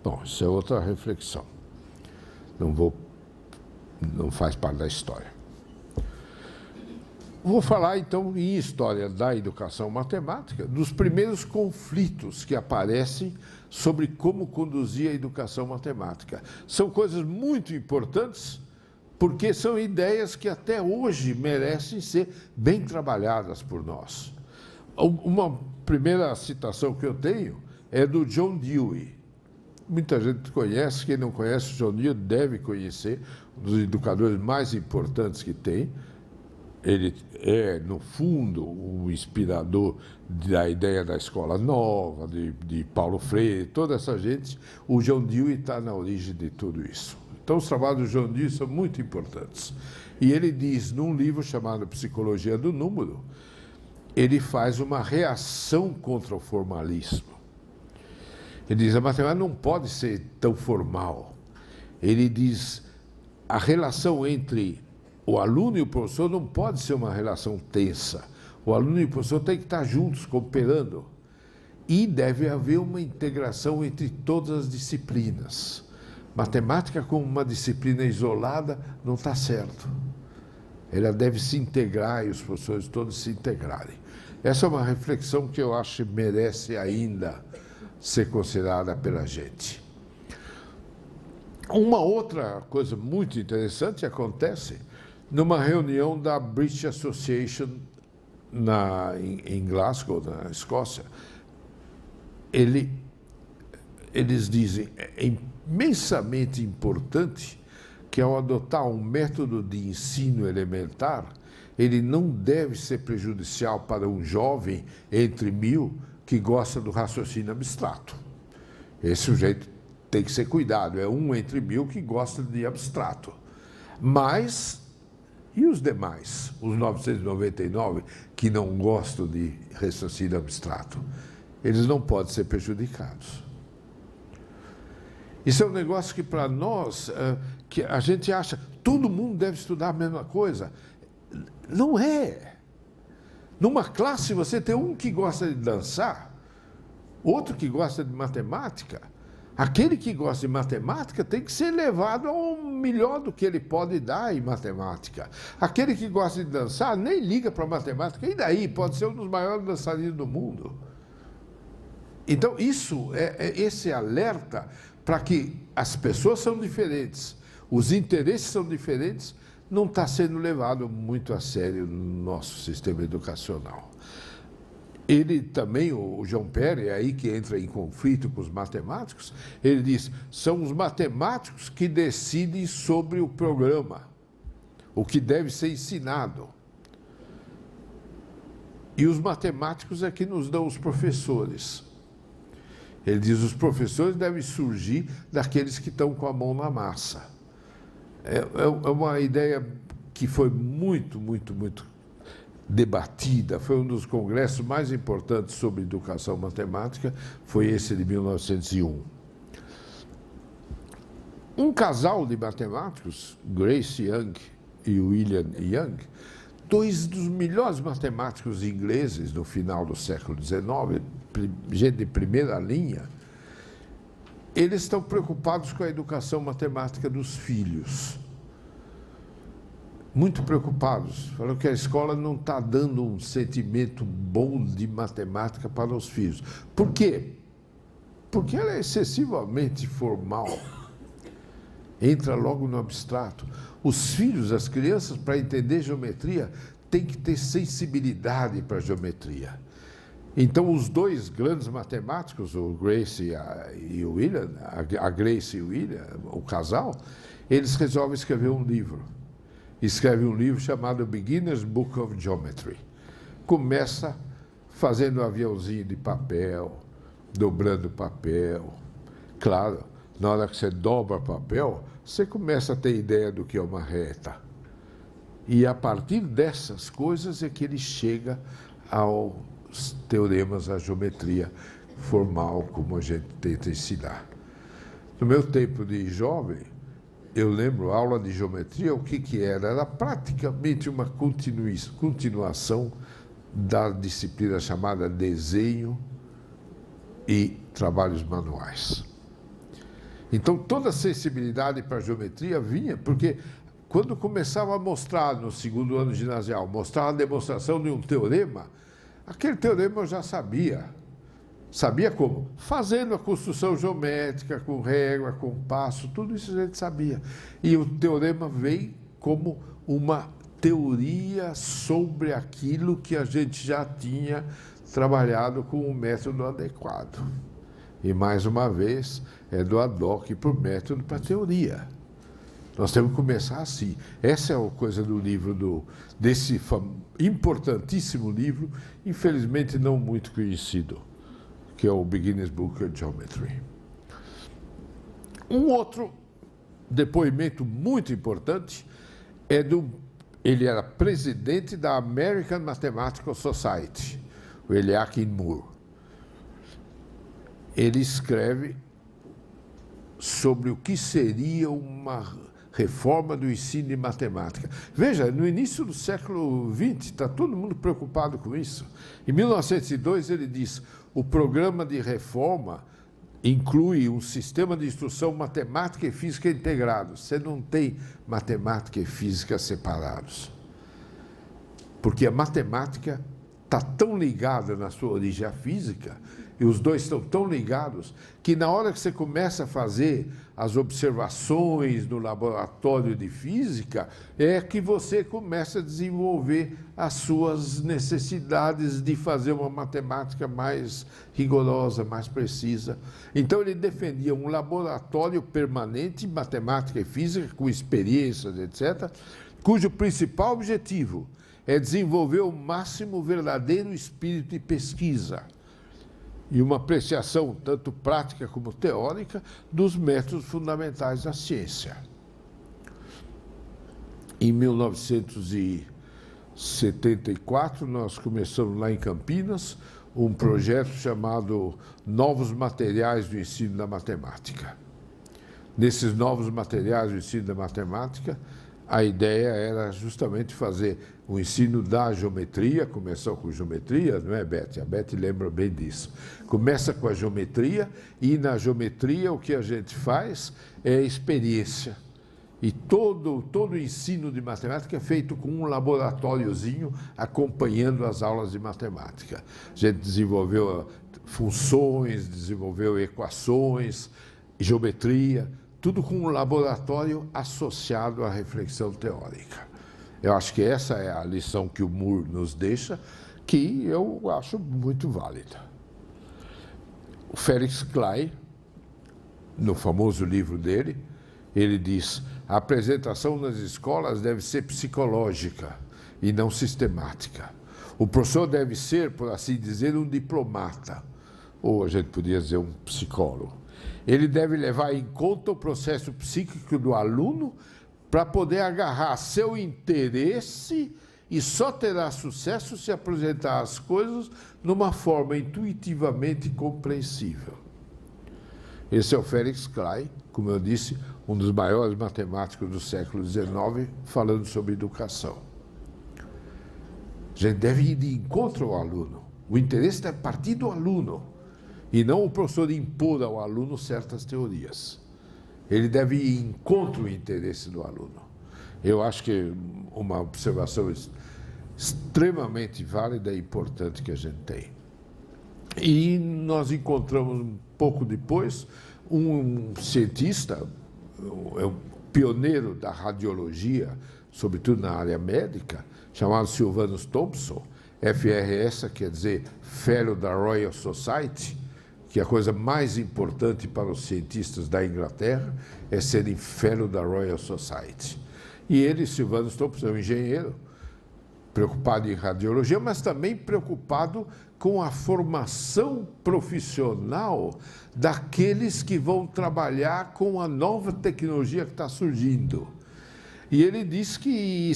[SPEAKER 1] Bom, isso é outra reflexão. Não faz parte da história. Vou falar, então, em história da educação matemática, dos primeiros conflitos que aparecem sobre como conduzir a educação matemática. São coisas muito importantes, porque são ideias que até hoje merecem ser bem trabalhadas por nós. Uma primeira citação que eu tenho é do John Dewey. Muita gente conhece, quem não conhece o John Dewey deve conhecer, um dos educadores mais importantes que tem. Ele é, no fundo, o inspirador da ideia da escola nova, de Paulo Freire, toda essa gente. O John Dewey está na origem de tudo isso. Então, os trabalhos do John Dewey são muito importantes. E ele diz, num livro chamado Psicologia do Número, ele faz uma reação contra o formalismo. Ele diz, a matemática não pode ser tão formal. Ele diz, a relação entre o aluno e o professor não pode ser uma relação tensa. O aluno e o professor têm que estar juntos, cooperando. E deve haver uma integração entre todas as disciplinas. Matemática como uma disciplina isolada não está certo. Ela deve se integrar e os professores todos se integrarem. Essa é uma reflexão que eu acho que merece ainda ser considerada pela gente. Uma outra coisa muito interessante acontece numa reunião da British Association em Glasgow, na Escócia. Eles dizem, é imensamente importante que ao adotar um método de ensino elementar, ele não deve ser prejudicial para um jovem entre 1000 que gosta do raciocínio abstrato. Esse sujeito tem que ser cuidado, é um entre 1000 que gosta de abstrato. Mas, e os demais, os 999 que não gostam de raciocínio abstrato? Eles não podem ser prejudicados. Isso é um negócio que para nós, que a gente acha, todo mundo deve estudar a mesma coisa. Não é. Numa classe você tem um que gosta de dançar, outro que gosta de matemática. Aquele que gosta de matemática tem que ser levado ao melhor do que ele pode dar em matemática. Aquele que gosta de dançar nem liga para matemática. E daí? Pode ser um dos maiores dançarinos do mundo. Então, esse alerta para que as pessoas são diferentes, os interesses são diferentes, não está sendo levado muito a sério no nosso sistema educacional. Ele também, o João Perry, é aí que entra em conflito com os matemáticos, ele diz, são os matemáticos que decidem sobre o programa, o que deve ser ensinado. E os matemáticos é que nos dão os professores. Ele diz, os professores devem surgir daqueles que estão com a mão na massa. É uma ideia que foi muito debatida, foi um dos congressos mais importantes sobre educação matemática, foi esse de 1901. Um casal de matemáticos, Grace Young e William Young, dois dos melhores matemáticos ingleses no final do século XIX, gente de primeira linha, eles estão preocupados com a educação matemática dos filhos. Muito preocupados. Falam que a escola não está dando um sentimento bom de matemática para os filhos. Por quê? Porque ela é excessivamente formal. entra logo no abstrato. Os filhos, as crianças, para entender geometria, têm que ter sensibilidade para a geometria. Então, os dois grandes matemáticos, o Grace e o William, a Grace e o William, o casal, eles resolvem escrever um livro. Escreve um livro chamado Beginner's Book of Geometry. Começa fazendo um aviãozinho de papel, dobrando papel. Claro, na hora que você dobra papel, você começa a ter ideia do que é uma reta. E a partir dessas coisas é que ele chega aos teoremas da geometria formal, como a gente tenta ensinar. No meu tempo de jovem, eu lembro, aula de geometria, o que era? Era praticamente uma continuação da disciplina chamada desenho e trabalhos manuais. Então, toda a sensibilidade para a geometria vinha, porque quando começava a mostrar, no segundo ano ginasial, mostrar a demonstração de um teorema, aquele teorema eu já sabia. Sabia como? Fazendo a construção geométrica, com régua, com passo, tudo isso a gente sabia. E o teorema vem como uma teoria sobre aquilo que a gente já tinha trabalhado com um método adequado. E, mais uma vez, é do ad hoc para o método para a teoria. Nós temos que começar assim. Essa é a coisa do livro, desse importantíssimo livro, infelizmente não muito conhecido, que é o Beginner's Book of Geometry. Um outro depoimento muito importante é ele era presidente da American Mathematical Society, o Eliakim Moore. Ele escreve sobre o que seria uma reforma do ensino de matemática. Veja, no início do século XX, está todo mundo preocupado com isso. Em 1902, ele diz: o programa de reforma inclui um sistema de instrução matemática e física integrado. Você não tem matemática e física separados. Porque a matemática está tão ligada na sua origem à física, e os dois estão tão ligados, que na hora que você começa a fazer as observações no laboratório de física, é que você começa a desenvolver as suas necessidades de fazer uma matemática mais rigorosa, mais precisa. Então, ele defendia um laboratório permanente em matemática e física, com experiências, etc., cujo principal objetivo é desenvolver o máximo verdadeiro espírito de pesquisa e uma apreciação tanto prática como teórica dos métodos fundamentais da ciência. Em 1974, nós começamos lá em Campinas um projeto chamado Novos Materiais do Ensino da Matemática. Nesses novos materiais do ensino da matemática, a ideia era justamente fazer o ensino da geometria. Começou com geometria, não é, Beth? A Beth lembra bem disso. Começa com a geometria, e na geometria o que a gente faz é experiência. E todo o ensino de matemática é feito com um laboratóriozinho acompanhando as aulas de matemática. A gente desenvolveu funções, desenvolveu equações, geometria, tudo com um laboratório associado à reflexão teórica. Eu acho que essa é a lição que o Moore nos deixa, que eu acho muito válida. O Felix Klein, no famoso livro dele, ele diz: a apresentação nas escolas deve ser psicológica e não sistemática. O professor deve ser, por assim dizer, um diplomata, ou a gente podia dizer um psicólogo. Ele deve levar em conta o processo psíquico do aluno para poder agarrar seu interesse, e só terá sucesso se apresentar as coisas numa forma intuitivamente compreensível. Esse é o Felix Klein, como eu disse, um dos maiores matemáticos do século XIX, falando sobre educação. A gente deve ir de encontro ao aluno. O interesse deve partir do aluno, e não o professor impor ao aluno certas teorias. Ele deve ir em encontro ao interesse do aluno. Eu acho que uma observação extremamente válida e importante que a gente tem. E nós encontramos um pouco depois um cientista, pioneiro da radiologia, sobretudo na área médica, chamado Sylvanus Thompson, FRS, quer dizer Fellow da Royal Society, que a coisa mais importante para os cientistas da Inglaterra é serem Fellow da Royal Society. E ele, Sylvanus Thompson, é um engenheiro, preocupado em radiologia, mas também preocupado com a formação profissional daqueles que vão trabalhar com a nova tecnologia que está surgindo. E ele diz que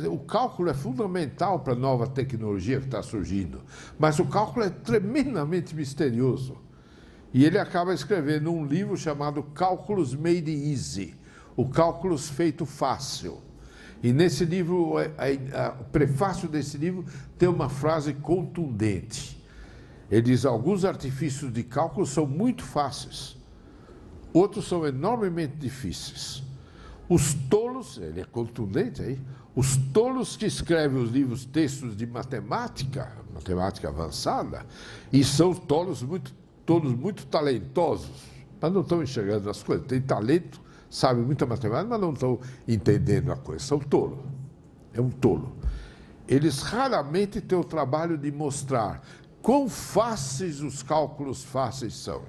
[SPEAKER 1] o cálculo é fundamental para a nova tecnologia que está surgindo, mas o cálculo é tremendamente misterioso. E ele acaba escrevendo um livro chamado Cálculos Made Easy, o Cálculos Feito Fácil. E nesse livro, o prefácio desse livro tem uma frase contundente. Ele diz: alguns artifícios de cálculo são muito fáceis, outros são enormemente difíceis. Os tolos, ele é contundente aí, os tolos que escrevem os livros textos de matemática, matemática avançada, e são todos muito talentosos, mas não estão enxergando as coisas, têm talento, sabem muita matemática, mas não estão entendendo a coisa, são tolos, é um tolo. Eles raramente têm o trabalho de mostrar quão fáceis os cálculos fáceis são.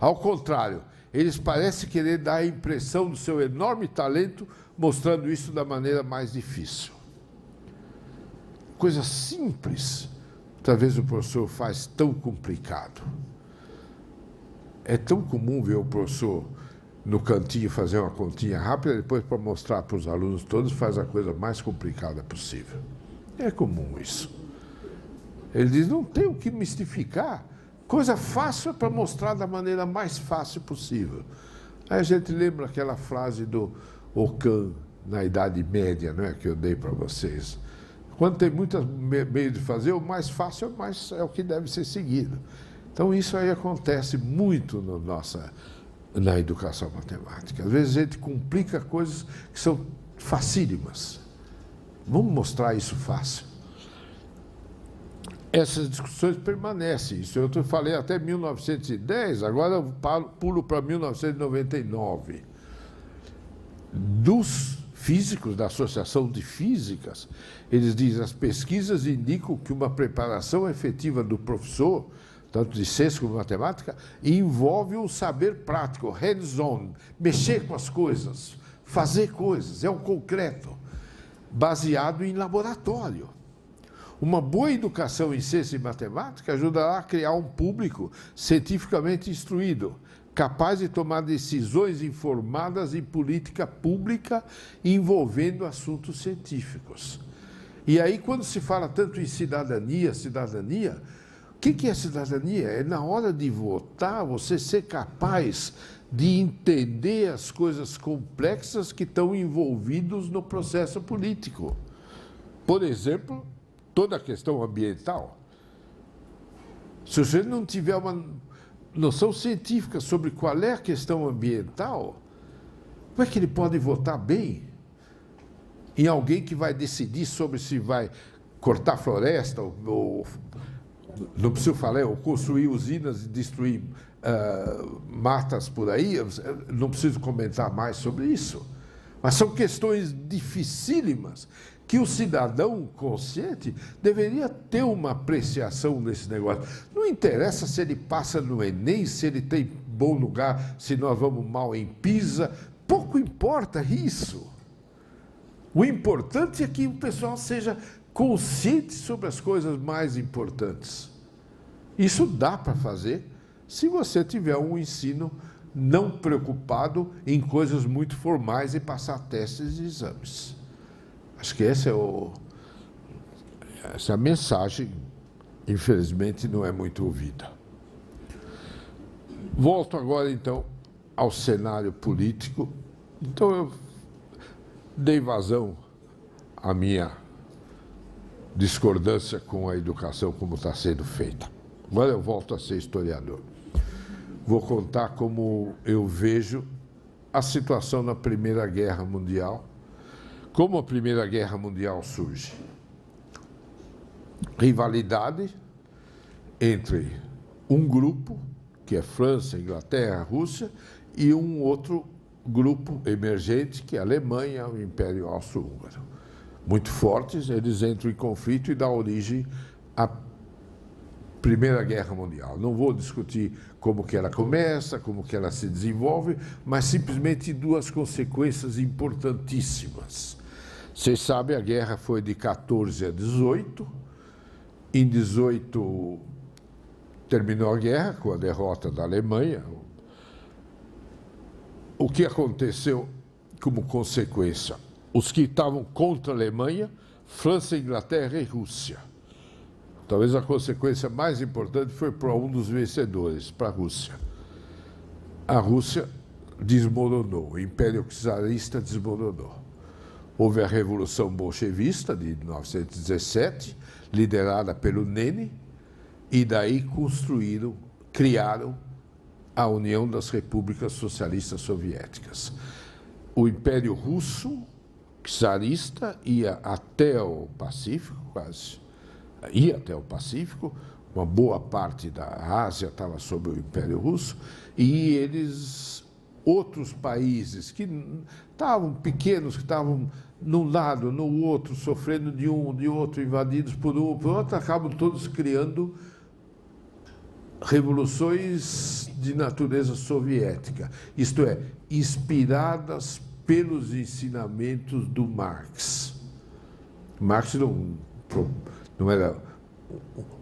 [SPEAKER 1] Ao contrário, eles parecem querer dar a impressão do seu enorme talento, mostrando isso da maneira mais difícil. Coisa simples, talvez o professor faz tão complicado. É tão comum ver o professor no cantinho fazer uma continha rápida, depois para mostrar para os alunos todos, faz a coisa mais complicada possível. É comum isso. Ele diz, não tem o que mistificar. Coisa fácil é para mostrar da maneira mais fácil possível. Aí a gente lembra aquela frase do Ockham na Idade Média, não é, que eu dei para vocês. Quando tem muitos meios de fazer, o mais fácil é o que deve ser seguido. Então isso aí acontece muito na educação matemática. Às vezes a gente complica coisas que são facílimas. Vamos mostrar isso fácil. Essas discussões permanecem. Isso eu falei até 1910, agora eu pulo para 1999. Dos físicos, da Associação de Físicas, eles dizem, as pesquisas indicam que uma preparação efetiva do professor, tanto de ciência como de matemática, envolve um saber prático, hands-on, mexer com as coisas, fazer coisas, é o concreto, baseado em laboratório. Uma boa educação em ciência e matemática ajudará a criar um público cientificamente instruído, capaz de tomar decisões informadas em política pública envolvendo assuntos científicos. E aí, quando se fala tanto em cidadania, o que é cidadania? É na hora de votar, você ser capaz de entender as coisas complexas que estão envolvidas no processo político. Por exemplo, toda a questão ambiental. Se você não tiver uma noção científica sobre qual é a questão ambiental, como é que ele pode votar bem em alguém que vai decidir sobre se vai cortar floresta ou não preciso falar, ou construir usinas e destruir matas por aí? Não preciso comentar mais sobre isso. Mas são questões dificílimas que o cidadão consciente deveria ter uma apreciação nesse negócio. Não interessa se ele passa no Enem, se ele tem bom lugar, se nós vamos mal em PISA, pouco importa isso. O importante é que o pessoal seja consciente sobre as coisas mais importantes. Isso dá para fazer se você tiver um ensino não preocupado em coisas muito formais e passar testes e exames. Acho que essa é a mensagem, infelizmente, não é muito ouvida. Volto agora, então, ao cenário político. Então, eu dei vazão à minha discordância com a educação como está sendo feita. Agora eu volto a ser historiador. Vou contar como eu vejo a situação na Primeira Guerra Mundial. Como a Primeira Guerra Mundial surge? Rivalidade entre um grupo, que é França, Inglaterra, Rússia, e um outro grupo emergente, que é a Alemanha, o Império Austro-Húngaro. Muito fortes, eles entram em conflito e dá origem à Primeira Guerra Mundial. Não vou discutir como que ela começa, como que ela se desenvolve, mas simplesmente duas consequências importantíssimas. Vocês sabem, a guerra foi de 14 a 18. Em 18 terminou a guerra com a derrota da Alemanha. O que aconteceu como consequência? Os que estavam contra a Alemanha, França, Inglaterra e Rússia. Talvez a consequência mais importante foi para um dos vencedores, para a Rússia. A Rússia desmoronou, o Império Czarista desmoronou. Houve a Revolução Bolchevista de 1917, liderada pelo Lenin, e daí criaram a União das Repúblicas Socialistas Soviéticas. O Império Russo, czarista, ia até o Pacífico, uma boa parte da Ásia estava sob o Império Russo, e outros países que estavam pequenos, que estavam num lado, no outro, sofrendo de um, de outro, invadidos por um, por outro, acabam todos criando revoluções de natureza soviética, isto é, inspiradas pelos ensinamentos do Marx. Marx não era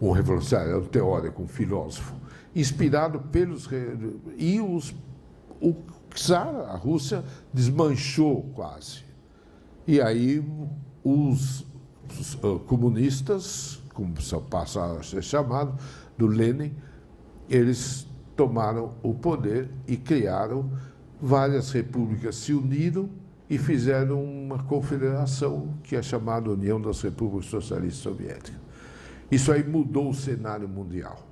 [SPEAKER 1] um revolucionário, era um teórico, um filósofo, inspirado pelos... O czar, a Rússia, desmanchou quase. E aí os comunistas, como passaram a ser chamados, do Lenin, eles tomaram o poder e criaram várias repúblicas, se uniram e fizeram uma confederação que é chamada União das Repúblicas Socialistas Soviéticas. Isso aí mudou o cenário mundial.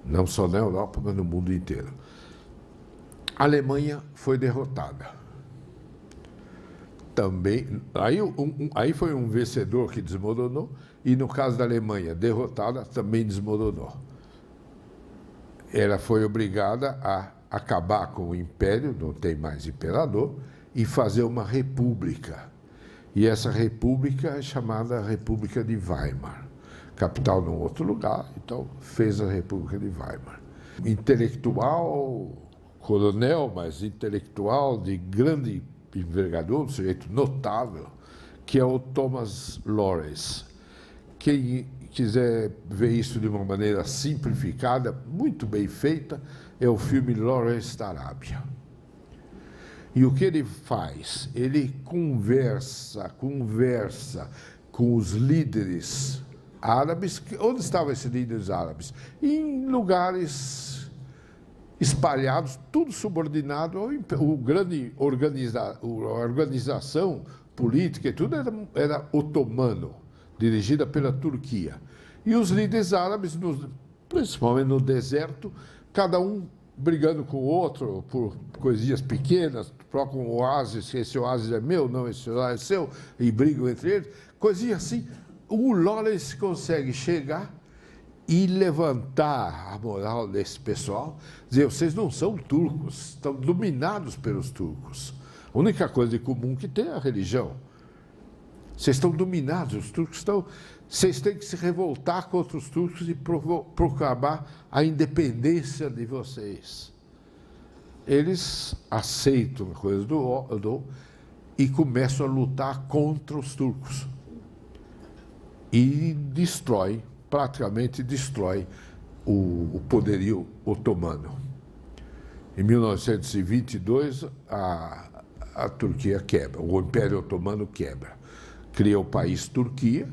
[SPEAKER 1] Não só na Europa, mas no mundo inteiro. A Alemanha foi derrotada. Também, aí foi um vencedor que desmoronou, e no caso da Alemanha, derrotada, também desmoronou. Ela foi obrigada a acabar com o império, não tem mais imperador, e fazer uma república. E essa república é chamada República de Weimar. Capital num outro lugar, então fez a República de Weimar. Intelectual, coronel, mas intelectual de grande envergadura, um sujeito notável, que é o Thomas Lorenz. Quem quiser ver isso de uma maneira simplificada, muito bem feita, é o filme Lawrence da Arábia. E o que ele faz? Ele conversa com os líderes árabes. Onde estavam esses líderes árabes? Em lugares espalhados, tudo subordinado ao a organização política e tudo era otomano, dirigida pela Turquia. E os líderes árabes, principalmente no deserto, cada um brigando com o outro por coisinhas pequenas, trocam um oásis, esse oásis é meu, não, esse oásis é seu, e brigam entre eles, coisinhas assim. O Lawrence consegue chegar e levantar a moral desse pessoal, dizer, vocês não são turcos, estão dominados pelos turcos. A única coisa de comum que tem é a religião. Vocês estão dominados, os turcos estão... Vocês têm que se revoltar contra os turcos e proclamar a independência de vocês. Eles aceitam a coisa e começam a lutar contra os turcos. E praticamente destrói o poderio otomano. Em 1922, a Turquia quebra, o Império Otomano quebra. Cria o país Turquia,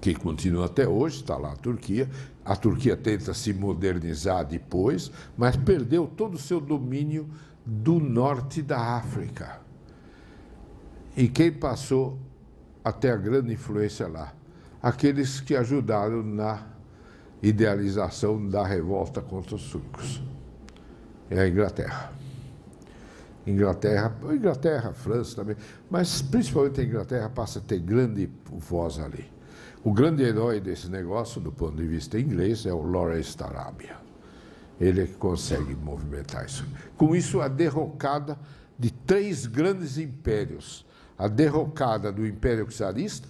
[SPEAKER 1] que continua até hoje, está lá a Turquia. A Turquia tenta se modernizar depois, mas perdeu todo o seu domínio do norte da África. E quem passou até a grande influência lá? Aqueles que ajudaram na idealização da revolta contra os turcos. É a Inglaterra. Inglaterra, França também, mas principalmente a Inglaterra passa a ter grande voz ali. O grande herói desse negócio, do ponto de vista inglês, é o Lawrence da Arábia. ele é que consegue movimentar isso. Com isso, a derrocada de 3 grandes impérios. A derrocada do Império Czarista,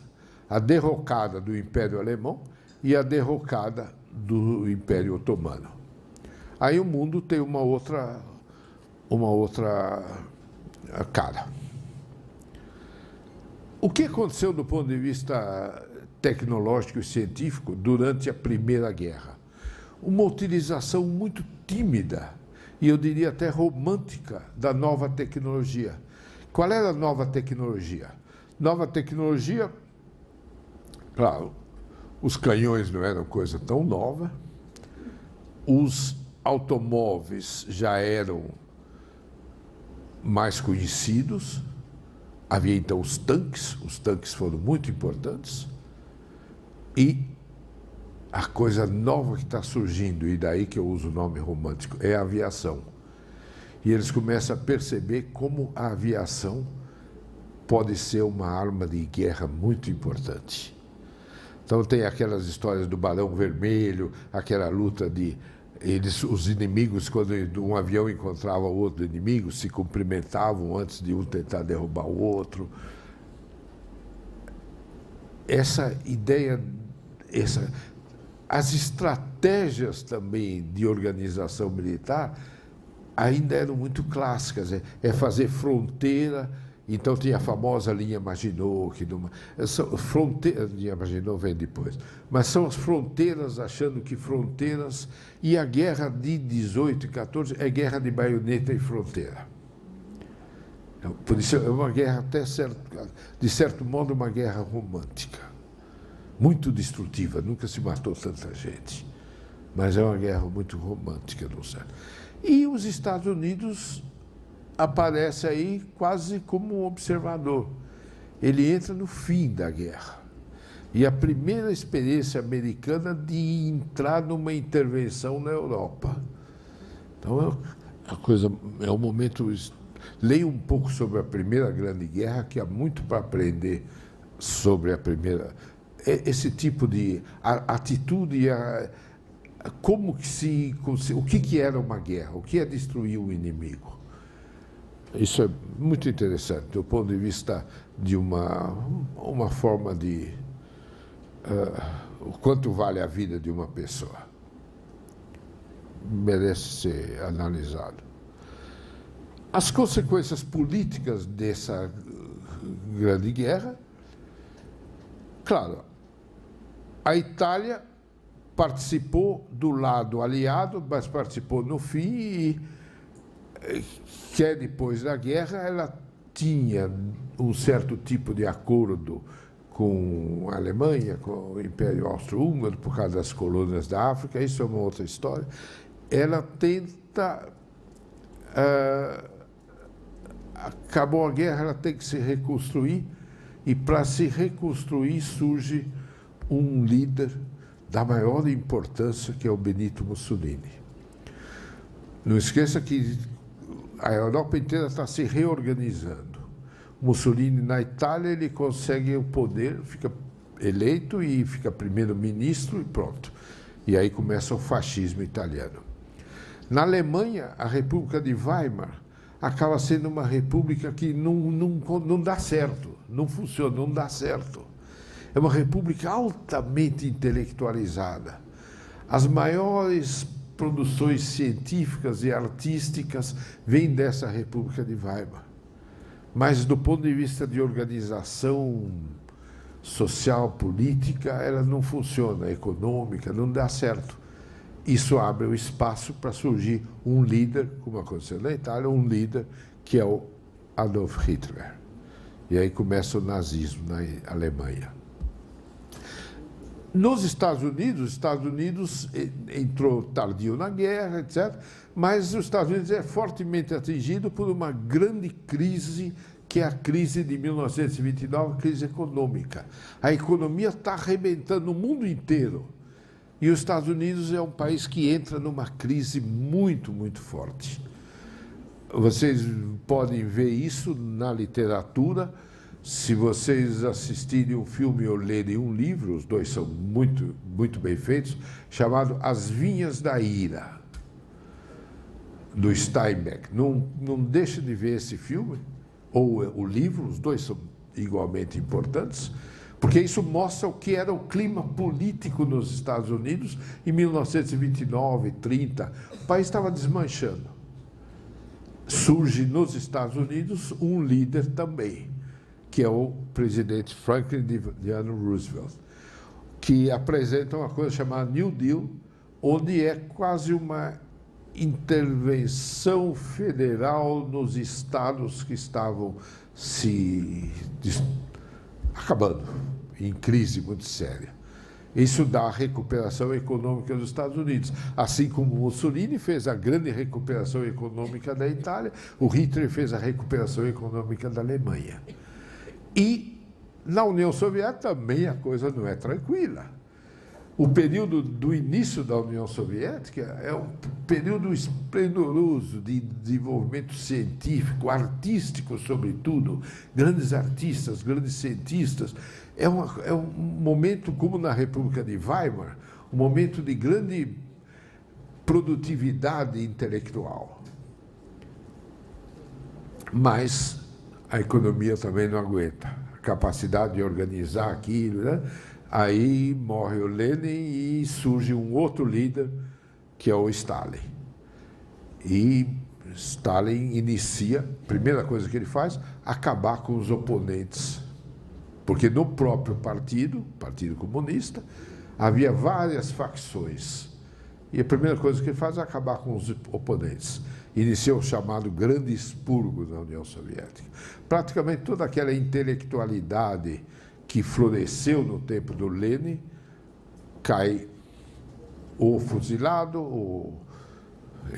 [SPEAKER 1] a derrocada do Império Alemão e a derrocada do Império Otomano. Aí o mundo tem uma outra cara. O que aconteceu do ponto de vista tecnológico e científico durante a Primeira Guerra? Uma utilização muito tímida e eu diria até romântica da nova tecnologia. Qual era a nova tecnologia? Nova tecnologia, claro, os canhões não eram coisa tão nova, os automóveis já eram mais conhecidos, havia então os tanques foram muito importantes, e a coisa nova que está surgindo, e daí que eu uso o nome romântico, é a aviação. E eles começam a perceber como a aviação pode ser uma arma de guerra muito importante. Então tem aquelas histórias do Barão Vermelho, aquela luta de os inimigos, quando um avião encontrava outro inimigo, se cumprimentavam antes de um tentar derrubar o outro. Essa ideia, as estratégias também de organização militar ainda eram muito clássicas. É fazer fronteira. Então tinha a famosa linha Maginot, linha Maginot vem depois, mas são as fronteiras, achando que fronteiras, e a guerra de 18 e 14 é guerra de baioneta e fronteira. Então, por isso é uma guerra até de certo modo uma guerra romântica, muito destrutiva, nunca se matou tanta gente, mas é uma guerra muito romântica, não sei. E os Estados Unidos aparece aí quase como um observador. Ele entra no fim da guerra. E a primeira experiência americana de entrar numa intervenção na Europa. Então, é um momento... Leia um pouco sobre a Primeira Grande Guerra, que há muito para aprender sobre a primeira... Esse tipo de atitude, o que era uma guerra, o que é destruir um inimigo. Isso é muito interessante, do ponto de vista de uma forma de o quanto vale a vida de uma pessoa. Merece ser analisado. As consequências políticas dessa grande guerra, claro, a Itália participou do lado aliado, mas participou no fim e que depois da guerra ela tinha um certo tipo de acordo com a Alemanha, com o Império Austro-Húngaro, por causa das colônias da África, isso é uma outra história. Ela tenta... acabou a guerra, ela tem que se reconstruir, e para se reconstruir surge um líder da maior importância, que é o Benito Mussolini. Não esqueça que a Europa inteira está se reorganizando. Mussolini, na Itália, ele consegue o poder, fica eleito e fica primeiro-ministro e pronto. E aí começa o fascismo italiano. Na Alemanha, a República de Weimar acaba sendo uma república que não dá certo, não funciona, não dá certo. É uma república altamente intelectualizada. As maiores produções científicas e artísticas vêm dessa República de Weimar. Mas, do ponto de vista de organização social, política, ela não funciona, econômica, não dá certo. Isso abre o espaço para surgir um líder, como aconteceu na Itália, um líder que é o Adolf Hitler. E aí começa o nazismo na Alemanha. Nos Estados Unidos entrou tardio na guerra, etc., mas os Estados Unidos é fortemente atingido por uma grande crise, que é a crise de 1929, a crise econômica. A economia está arrebentando no mundo inteiro. E os Estados Unidos é um país que entra numa crise muito, muito forte. Vocês podem ver isso na literatura. Se vocês assistirem um filme ou lerem um livro, os dois são muito, muito bem feitos, chamado As Vinhas da Ira. do Steinbeck. Não deixe de ver esse filme, ou o livro, os dois são igualmente importantes, porque isso mostra o que era o clima político nos Estados Unidos em 1929, 30. O país estava desmanchando. Surge nos Estados Unidos um líder também, que é o presidente Franklin Delano Roosevelt, que apresenta uma coisa chamada New Deal, onde é quase uma intervenção federal nos estados que estavam se acabando, em crise muito séria. Isso dá a recuperação econômica dos Estados Unidos. Assim como Mussolini fez a grande recuperação econômica da Itália, o Hitler fez a recuperação econômica da Alemanha. E na União Soviética também a coisa não é tranquila. O período do início da União Soviética é um período esplendoroso de desenvolvimento científico, artístico, sobretudo, grandes artistas, grandes cientistas. É um momento, como na República de Weimar, um momento de grande produtividade intelectual. Mas a economia também não aguenta. A capacidade de organizar aquilo, né? Aí morre o Lenin e surge um outro líder, que é o Stalin. E Stalin inicia, a primeira coisa que ele faz, acabar com os oponentes. Porque no próprio partido, Partido Comunista, havia várias facções. E a primeira coisa que ele faz é acabar com os oponentes. Iniciou o chamado Grande Expurgo na União Soviética. Praticamente toda aquela intelectualidade que floresceu no tempo do Lenin, cai ou fuzilado, ou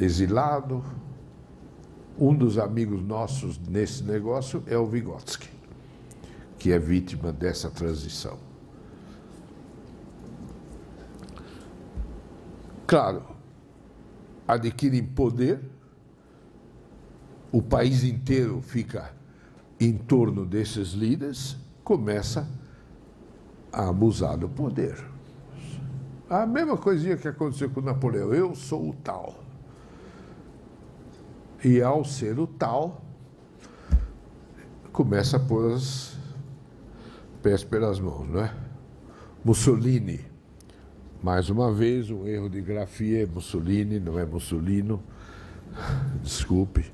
[SPEAKER 1] exilado. Um dos amigos nossos nesse negócio é o Vygotsky, que é vítima dessa transição. Claro, adquirem poder, o país inteiro fica em torno desses líderes, começa a abusar do poder. A mesma coisinha que aconteceu com Napoleão, eu sou o tal. E ao ser o tal, começa a pôr os pés pelas mãos, não é? Mussolini, mais uma vez, um erro de grafia, é Mussolini, não é Mussolino, desculpe,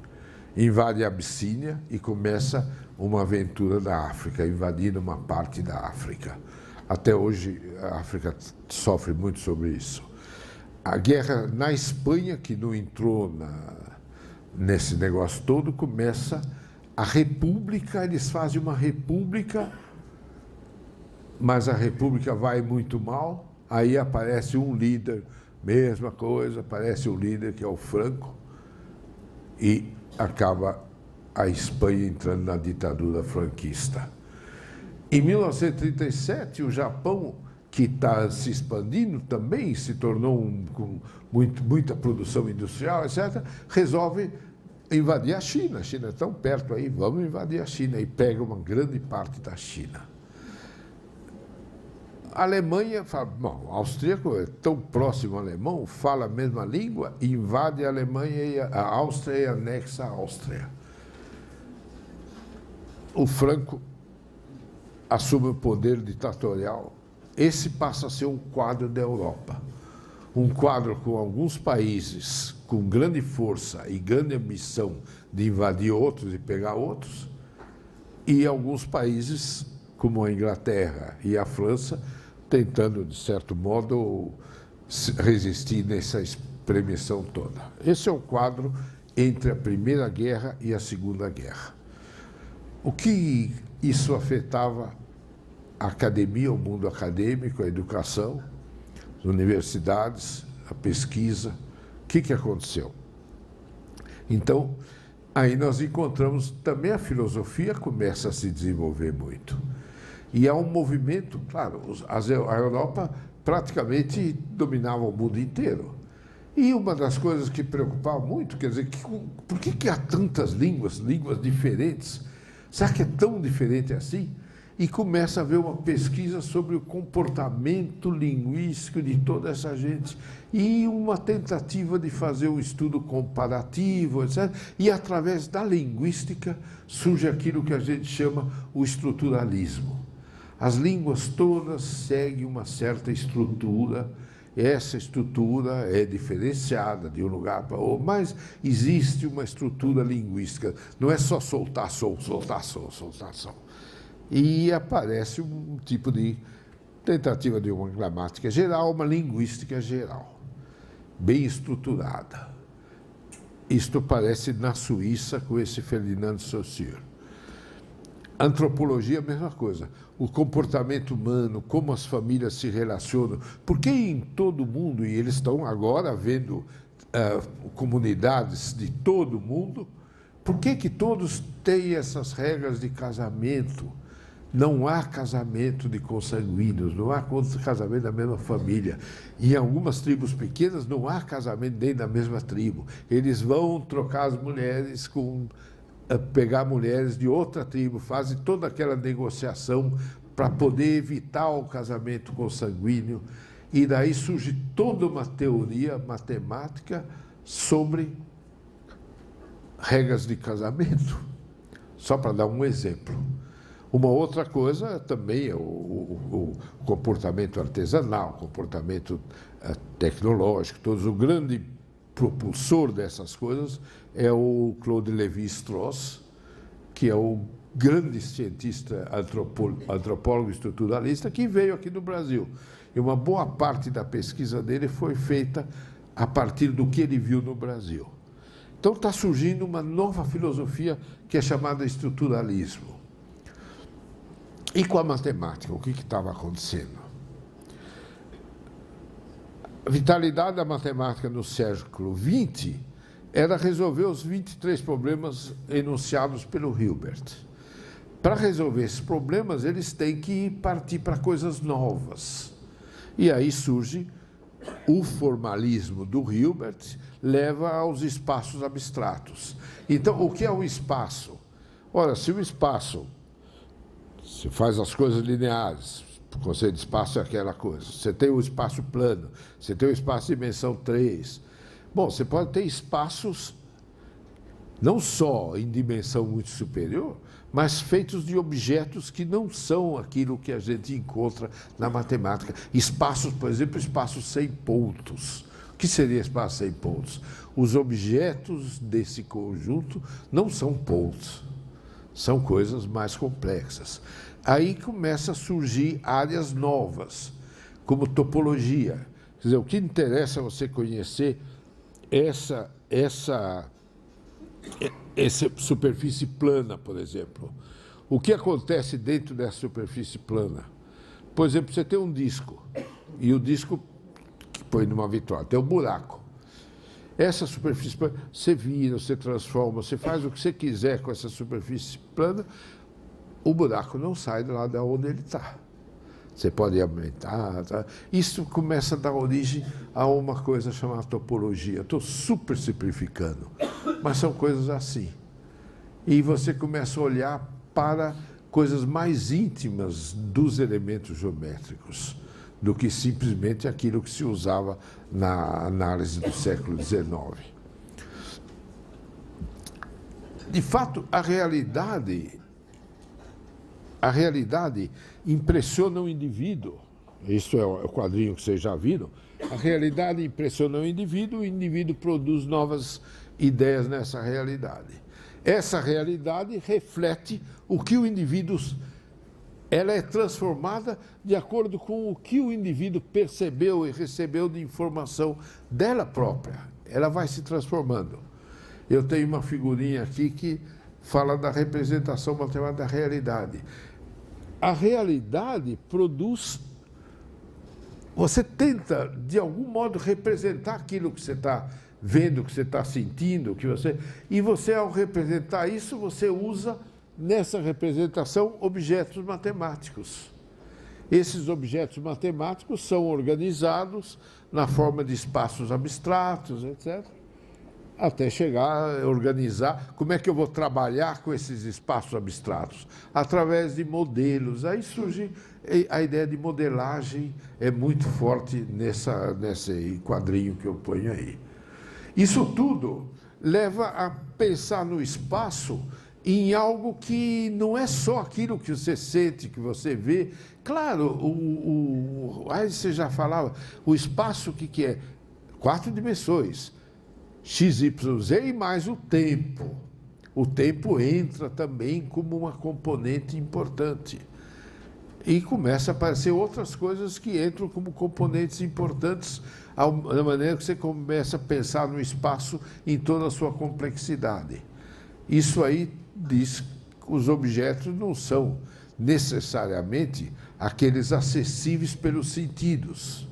[SPEAKER 1] invade a Abissínia e começa uma aventura da África, invadindo uma parte da África. Até hoje, a África sofre muito sobre isso. A guerra na Espanha, que não entrou nesse negócio todo, começa a república, eles fazem uma república, mas a república vai muito mal, aí aparece um líder, mesma coisa, aparece um líder que é o Franco, e acaba a Espanha entrando na ditadura franquista. Em 1937, o Japão, que está se expandindo também, se tornou com muita produção industrial, etc., resolve invadir a China. A China é tão perto aí, vamos invadir a China. E pega uma grande parte da China. A Alemanha fala, bom, o austríaco é tão próximo ao alemão, fala a mesma língua, invade a Alemanha e a Áustria e anexa a Áustria. O Franco assume o poder ditatorial. Esse passa a ser um quadro da Europa. Um quadro com alguns países com grande força e grande ambição de invadir outros e pegar outros, e alguns países, como a Inglaterra e a França, tentando, de certo modo, resistir nessa espremeção toda. Esse é o quadro entre a Primeira Guerra e a Segunda Guerra. O que isso afetava a academia, o mundo acadêmico, a educação, as universidades, a pesquisa? O que aconteceu? Então, aí nós encontramos também a filosofia começa a se desenvolver muito. E há um movimento, claro, a Europa praticamente dominava o mundo inteiro. E uma das coisas que preocupava muito, quer dizer, por que há tantas línguas diferentes? Será que é tão diferente assim? e começa a haver uma pesquisa sobre o comportamento linguístico de toda essa gente e uma tentativa de fazer um estudo comparativo, etc. E através da linguística surge aquilo que a gente chama o estruturalismo. As línguas todas seguem uma certa estrutura. Essa estrutura é diferenciada de um lugar para outro, mas existe uma estrutura linguística. Não é só soltar som, soltar som, soltar som. E aparece um tipo de tentativa de uma gramática geral, uma linguística geral, bem estruturada. Isto aparece na Suíça com esse Ferdinand Saussure. Antropologia, a mesma coisa. O comportamento humano, como as famílias se relacionam. Porque em todo o mundo, e eles estão agora vendo comunidades de todo o mundo, por que todos têm essas regras de casamento? Não há casamento de consanguíneos, não há casamento da mesma família. Em algumas tribos pequenas não há casamento dentro da mesma tribo. Eles vão trocar as mulheres pegar mulheres de outra tribo, fazem toda aquela negociação para poder evitar o casamento consanguíneo. E daí surge toda uma teoria matemática sobre regras de casamento. Só para dar um exemplo. Uma outra coisa também é o comportamento artesanal, o comportamento tecnológico, todos. O grande propulsor dessas coisas é o Claude Lévi-Strauss, que é o grande cientista antropólogo estruturalista que veio aqui no Brasil. E uma boa parte da pesquisa dele foi feita a partir do que ele viu no Brasil. Então está surgindo uma nova filosofia que é chamada estruturalismo. E com a matemática, o que estava acontecendo? A vitalidade da matemática no século XX era resolver os 23 problemas enunciados pelo Hilbert. Para resolver esses problemas, eles têm que partir para coisas novas. E aí surge o formalismo do Hilbert, leva aos espaços abstratos. Então, o que é o espaço? Ora, se o espaço, se faz as coisas lineares, o conceito de espaço é aquela coisa. Você tem o espaço plano, você tem o espaço de dimensão 3. Bom, você pode ter espaços não só em dimensão muito superior, mas feitos de objetos que não são aquilo que a gente encontra na matemática. Espaços, por exemplo, espaços sem pontos. O que seria espaço sem pontos? Os objetos desse conjunto não são pontos, são coisas mais complexas. Aí começa a surgir áreas novas, como topologia. Quer dizer, o que interessa é você conhecer essa superfície plana, por exemplo. O que acontece dentro dessa superfície plana? Por exemplo, você tem um disco, e o disco que põe numa vitrola, tem um buraco. Essa superfície plana, você vira, você transforma, você faz o que você quiser com essa superfície plana, o buraco não sai de lá de onde ele está. Você pode aumentar. Tá? Isso começa a dar origem a uma coisa chamada topologia. Estou super simplificando, mas são coisas assim. E você começa a olhar para coisas mais íntimas dos elementos geométricos do que simplesmente aquilo que se usava na análise do século XIX. De fato, a realidade impressiona o indivíduo. Isso é o quadrinho que vocês já viram. A realidade impressiona o indivíduo produz novas ideias nessa realidade. Essa realidade reflete o que o indivíduo... Ela é transformada de acordo com o que o indivíduo percebeu e recebeu de informação dela própria. Ela vai se transformando. Eu tenho uma figurinha aqui que fala da representação matemática da realidade. A realidade produz... Você tenta, de algum modo, representar aquilo que você está vendo, que você está sentindo, e você, ao representar isso, você usa, nessa representação, objetos matemáticos. Esses objetos matemáticos são organizados na forma de espaços abstratos, etc. até chegar a organizar como é que eu vou trabalhar com esses espaços abstratos, através de modelos. Aí surge a ideia de modelagem, é muito forte nesse quadrinho que eu ponho aí. Isso tudo leva a pensar no espaço em algo que não é só aquilo que você sente, que você vê. Claro, aí você já falava, o espaço, o que é? 4 dimensões, x, y, z e mais o tempo. O tempo entra também como uma componente importante. E começa a aparecer outras coisas que entram como componentes importantes, da maneira que você começa a pensar no espaço em toda a sua complexidade. Isso aí diz que os objetos não são necessariamente aqueles acessíveis pelos sentidos.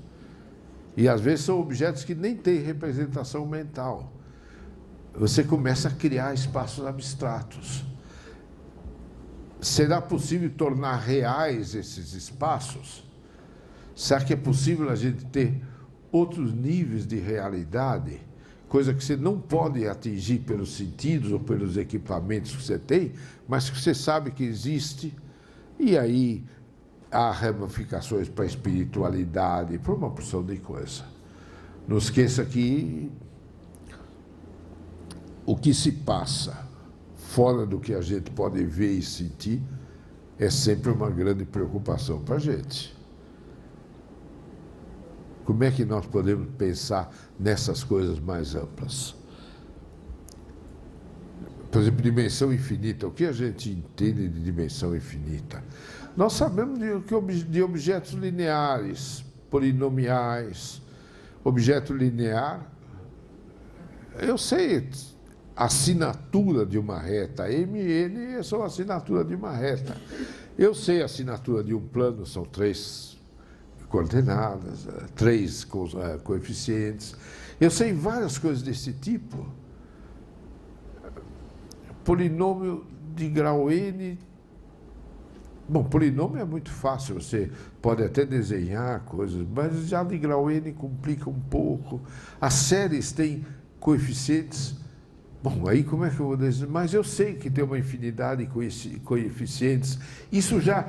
[SPEAKER 1] E às vezes são objetos que nem têm representação mental. Você começa a criar espaços abstratos. Será possível tornar reais esses espaços? Será que é possível a gente ter outros níveis de realidade? Coisa que você não pode atingir pelos sentidos ou pelos equipamentos que você tem, mas que você sabe que existe. E aí há ramificações para a espiritualidade, para uma porção de coisa. Não esqueça que o que se passa fora do que a gente pode ver e sentir é sempre uma grande preocupação para a gente. Como é que nós podemos pensar nessas coisas mais amplas? Por exemplo, dimensão infinita. O que a gente entende de dimensão infinita? Nós sabemos de objetos lineares, polinomiais. Objeto linear, eu sei a assinatura de uma reta. MN é só a assinatura de uma reta. Eu sei a assinatura de um plano, são 3 coordenadas, 3 coeficientes. Eu sei várias coisas desse tipo. Polinômio de grau N. Bom, polinômio é muito fácil, você pode até desenhar coisas, mas já de grau N complica um pouco. As séries têm coeficientes. Bom, aí como é que eu vou dizer? Mas eu sei que tem uma infinidade de coeficientes. Isso já,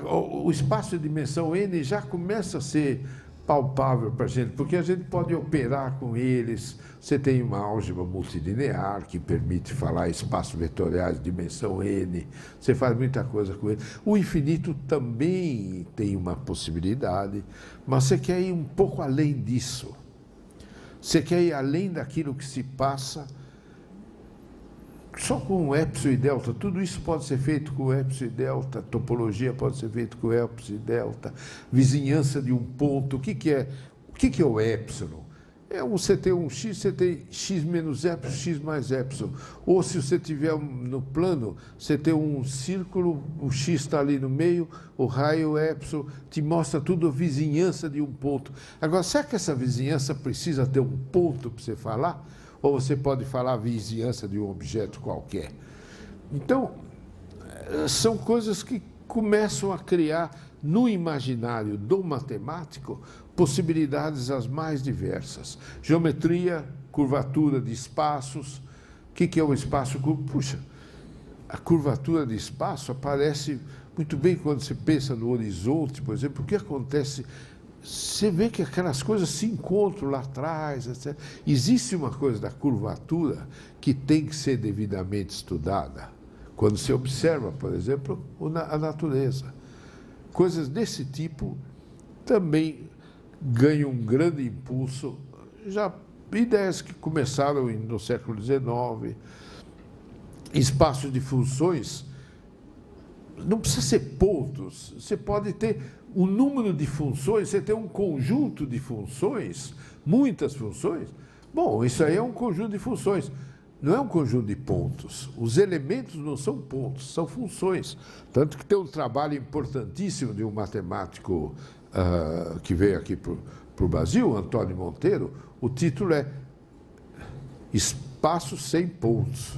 [SPEAKER 1] o espaço de dimensão N já começa a ser palpável para a gente, porque a gente pode operar com eles. Você tem uma álgebra multilinear que permite falar espaços vetoriais de dimensão N. Você faz muita coisa com ele. O infinito também tem uma possibilidade, mas você quer ir um pouco além disso. Você quer ir além daquilo que se passa só com epsilon e delta. Tudo isso pode ser feito com epsilon e delta, topologia pode ser feito com epsilon e delta, vizinhança de um ponto. O que é o epsilon? Você tem um x, você tem x menos epsilon, x mais epsilon. Ou se você tiver no plano, você tem um círculo, o x está ali no meio, o raio epsilon te mostra tudo a vizinhança de um ponto. Agora, será que essa vizinhança precisa ter um ponto para você falar? Ou você pode falar a vizinhança de um objeto qualquer? Então, são coisas que começam a criar no imaginário do matemático possibilidades as mais diversas. Geometria, curvatura de espaços. O que é o espaço? Puxa, a curvatura de espaço aparece muito bem quando você pensa no horizonte, por exemplo. O que acontece? Você vê que aquelas coisas se encontram lá atrás, etc. Existe uma coisa da curvatura que tem que ser devidamente estudada. Quando se observa, por exemplo, a natureza. Coisas desse tipo também ganham um grande impulso. Já ideias que começaram no século XIX, espaços de funções, não precisa ser pontos, você pode ter um número de funções, você tem um conjunto de funções, muitas funções. Bom, isso aí é um conjunto de funções, não é um conjunto de pontos. Os elementos não são pontos, são funções. Tanto que tem um trabalho importantíssimo de um matemático que veio aqui para o Brasil, Antônio Monteiro. O título é Espaço sem pontos.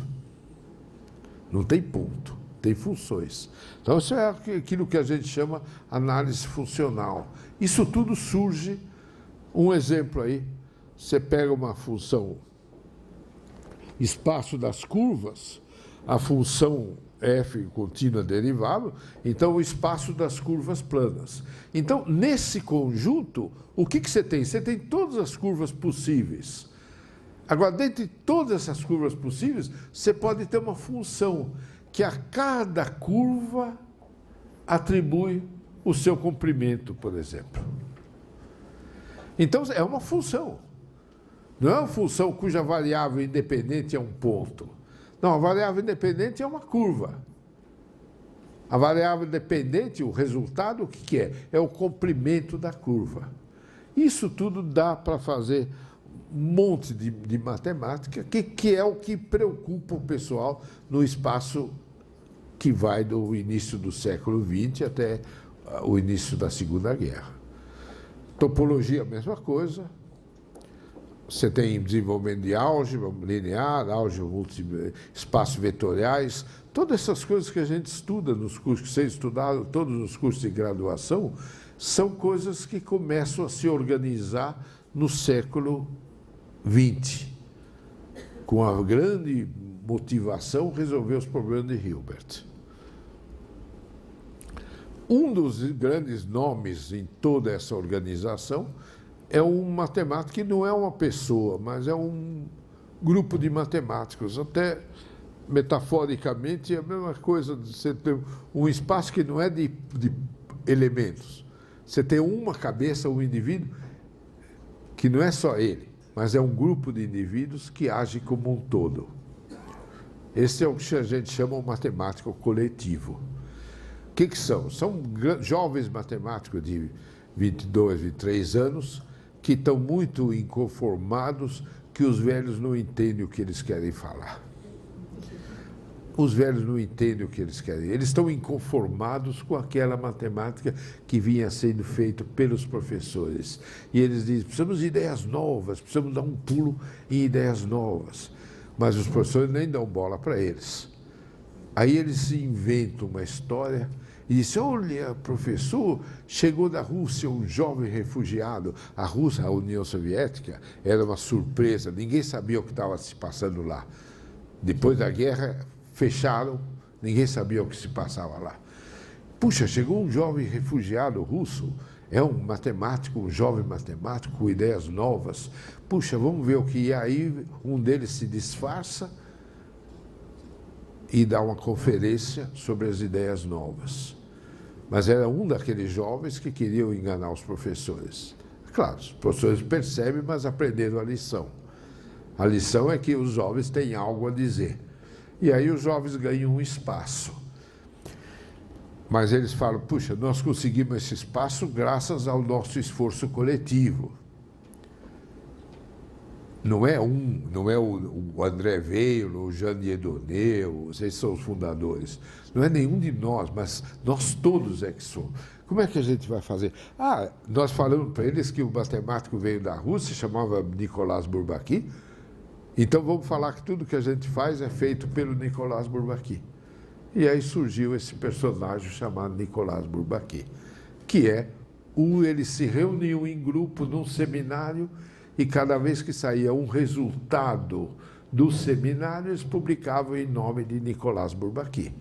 [SPEAKER 1] Não tem ponto. Tem funções. Então, isso é aquilo que a gente chama análise funcional. Isso tudo surge, um exemplo aí, você pega uma função espaço das curvas, a função f contínua derivável, então o espaço das curvas planas. Então, nesse conjunto, o que você tem? Você tem todas as curvas possíveis. Agora, dentre todas essas curvas possíveis, você pode ter uma função que a cada curva atribui o seu comprimento, por exemplo. Então, é uma função. Não é uma função cuja variável independente é um ponto. Não, a variável independente é uma curva. A variável dependente, o resultado, o que é? É o comprimento da curva. Isso tudo dá para fazer um monte de matemática, que é o que preocupa o pessoal no espaço que vai do início do século XX até o início da Segunda Guerra. Topologia, a mesma coisa. Você tem desenvolvimento de álgebra linear, álgebra espaços vetoriais, todas essas coisas que a gente estuda nos cursos, que vocês estudaram, todos os cursos de graduação, são coisas que começam a se organizar no século XX, com a grande motivação resolver os problemas de Hilbert. Um dos grandes nomes em toda essa organização é um matemático que não é uma pessoa, mas é um grupo de matemáticos. Até metaforicamente é a mesma coisa de você ter um espaço que não é de elementos. Você tem uma cabeça, um indivíduo, que não é só ele, mas é um grupo de indivíduos que age como um todo. Esse é o que a gente chama de matemático coletivo. O que são? São jovens matemáticos de 22, 23 anos que estão muito inconformados que os velhos não entendem o que eles querem falar. Os velhos não entendem o que eles querem. Eles estão inconformados com aquela matemática que vinha sendo feita pelos professores. E eles dizem, precisamos de ideias novas, precisamos dar um pulo em ideias novas. Mas os professores nem dão bola para eles. Aí eles inventam uma história e dizem, olha, professor, chegou da Rússia um jovem refugiado. A Rússia, a União Soviética, era uma surpresa, ninguém sabia o que estava se passando lá. Depois da guerra, fecharam, ninguém sabia o que se passava lá. Puxa, chegou um jovem refugiado russo, é um matemático, um jovem matemático com ideias novas. Puxa, vamos ver o que é. Aí um deles se disfarça e dá uma conferência sobre as ideias novas. Mas era um daqueles jovens que queriam enganar os professores. Claro, os professores percebem, mas aprenderam a lição. A lição é que os jovens têm algo a dizer. E aí os jovens ganham um espaço. Mas eles falam, puxa, nós conseguimos esse espaço graças ao nosso esforço coletivo. Não é o André Veilo, o Jean Dieudonné, vocês são os fundadores. Não é nenhum de nós, mas nós todos é que somos. Como é que a gente vai fazer? Nós falamos para eles que o matemático veio da Rússia, chamava Nicolas Bourbaki. Então vamos falar que tudo que a gente faz é feito pelo Nicolas Bourbaki. E aí surgiu esse personagem chamado Nicolas Bourbaki, que eles se reuniam em grupo num seminário e cada vez que saía um resultado do seminário, eles publicavam em nome de Nicolas Bourbaki.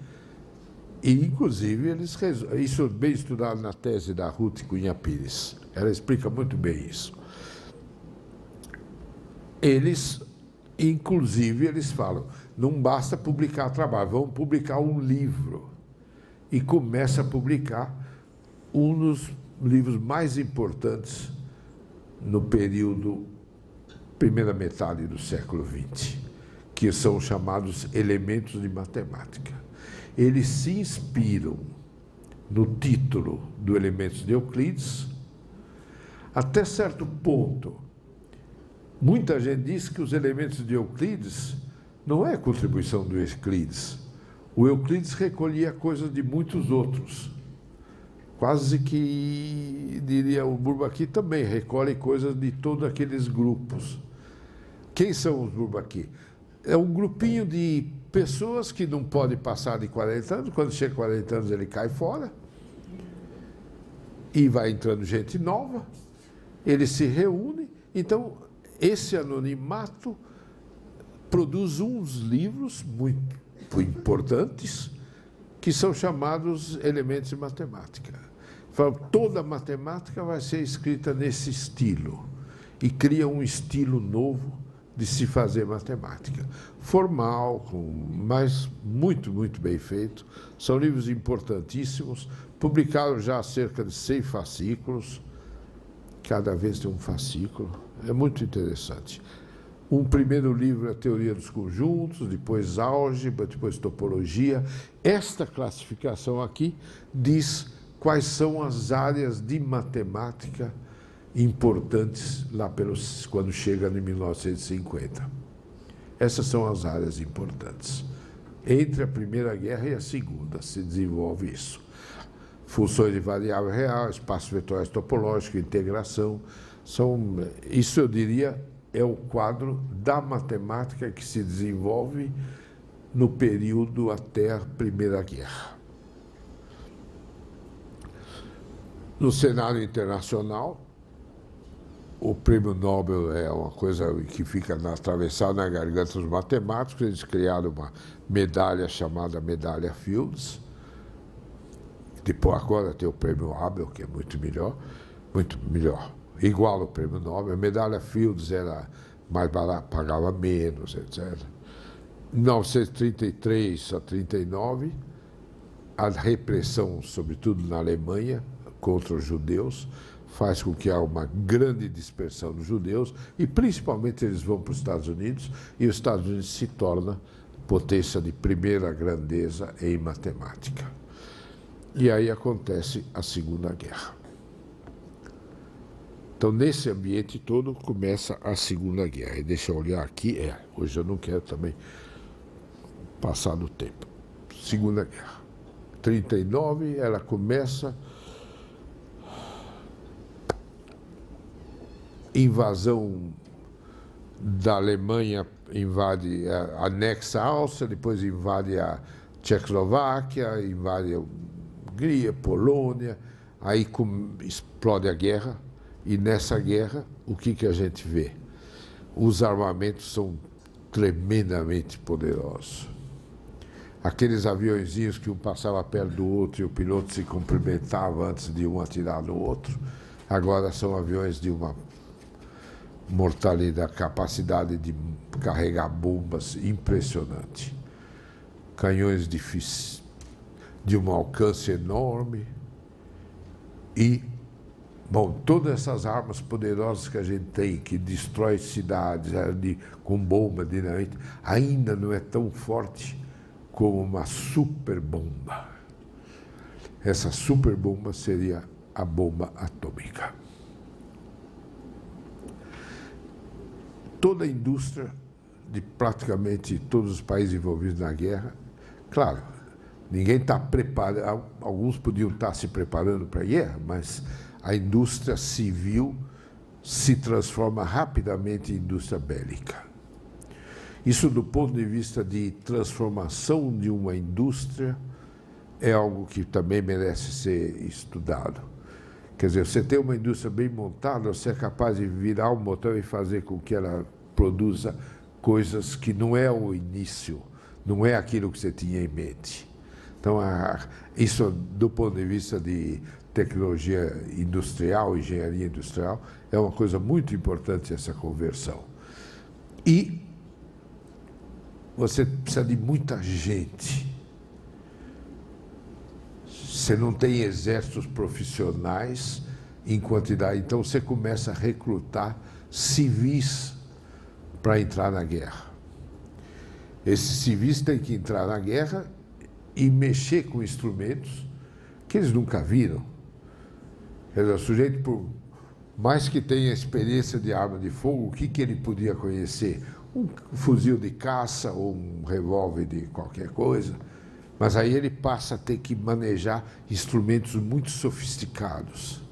[SPEAKER 1] E, inclusive, isso é bem estudado na tese da Ruth Cunha Pires. Ela explica muito bem isso. Inclusive, eles falam, não basta publicar trabalho, vamos publicar um livro. E começa a publicar um dos livros mais importantes no período, primeira metade do século XX, que são chamados elementos de matemática. Eles se inspiram no título do Elementos de Euclides, até certo ponto. Muita gente diz que os elementos de Euclides não é contribuição do Euclides. O Euclides recolhia coisas de muitos outros. Quase que, diria o Bourbaki também, recolhe coisas de todos aqueles grupos. Quem são os Bourbaki? É um grupinho de pessoas que não podem passar de 40 anos. Quando chega a 40 anos, ele cai fora. E vai entrando gente nova. Eles se reúnem. Então, esse anonimato produz uns livros muito importantes que são chamados elementos de matemática. Fala, toda a matemática vai ser escrita nesse estilo e cria um estilo novo de se fazer matemática. Formal, mas muito, muito bem feito. São livros importantíssimos, publicados já há cerca de 100 fascículos, cada vez tem um fascículo, é muito interessante. Um primeiro livro é a Teoria dos Conjuntos, depois Álgebra, depois Topologia. Esta classificação aqui diz quais são as áreas de matemática importantes lá quando chega em 1950. Essas são as áreas importantes. Entre a Primeira Guerra e a Segunda se desenvolve isso. Funções de variável real, espaços vetoriais topológicos, integração. Isso eu diria é o quadro da matemática que se desenvolve no período até a Primeira Guerra. No cenário internacional, o prêmio Nobel é uma coisa que fica atravessada na garganta dos matemáticos. Eles criaram uma medalha chamada Medalha Fields. Depois, agora tem o prêmio Abel, que é muito melhor. Igual ao prêmio Nobel. A medalha Fields era mais barata, pagava menos, etc. Em 1933 a 1939, a repressão, sobretudo na Alemanha, contra os judeus, faz com que há uma grande dispersão dos judeus, e principalmente eles vão para os Estados Unidos, e os Estados Unidos se torna potência de primeira grandeza em matemática. E aí acontece a Segunda Guerra. Então, nesse ambiente todo, começa a Segunda Guerra. E deixa eu olhar aqui, hoje eu não quero também passar do tempo. Segunda Guerra. 1939, ela começa. Invasão da Alemanha, anexa a Áustria, depois invade a Tchecoslováquia, invade a Hungria, Polônia, aí explode a guerra, e nessa guerra, o que a gente vê? Os armamentos são tremendamente poderosos. Aqueles aviõezinhos que um passava perto do outro e o piloto se cumprimentava antes de um atirar no outro, agora são aviões de uma mortalidade, capacidade de carregar bombas impressionante. Canhões de um alcance enorme e, todas essas armas poderosas que a gente tem, que destrói cidades com bomba, dinamite, ainda não é tão forte como uma superbomba. Essa superbomba seria a bomba atômica. Toda a indústria de praticamente todos os países envolvidos na guerra, claro, ninguém está preparado, alguns podiam estar se preparando para a guerra, mas a indústria civil se transforma rapidamente em indústria bélica. Isso, do ponto de vista de transformação de uma indústria, é algo que também merece ser estudado. Quer dizer, você tem uma indústria bem montada, você é capaz de virar o motor e fazer com que ela produza coisas que não é o início, não é aquilo que você tinha em mente. Então, isso, do ponto de vista de tecnologia industrial, engenharia industrial, é uma coisa muito importante essa conversão. E você precisa de muita gente. Você não tem exércitos profissionais em quantidade, então você começa a recrutar civis para entrar na guerra. Esses civis têm que entrar na guerra e mexer com instrumentos que eles nunca viram. Quer dizer, o sujeito, por mais que tenha experiência de arma de fogo, o que ele podia conhecer? Um fuzil de caça ou um revólver de qualquer coisa. Mas aí ele passa a ter que manejar instrumentos muito sofisticados.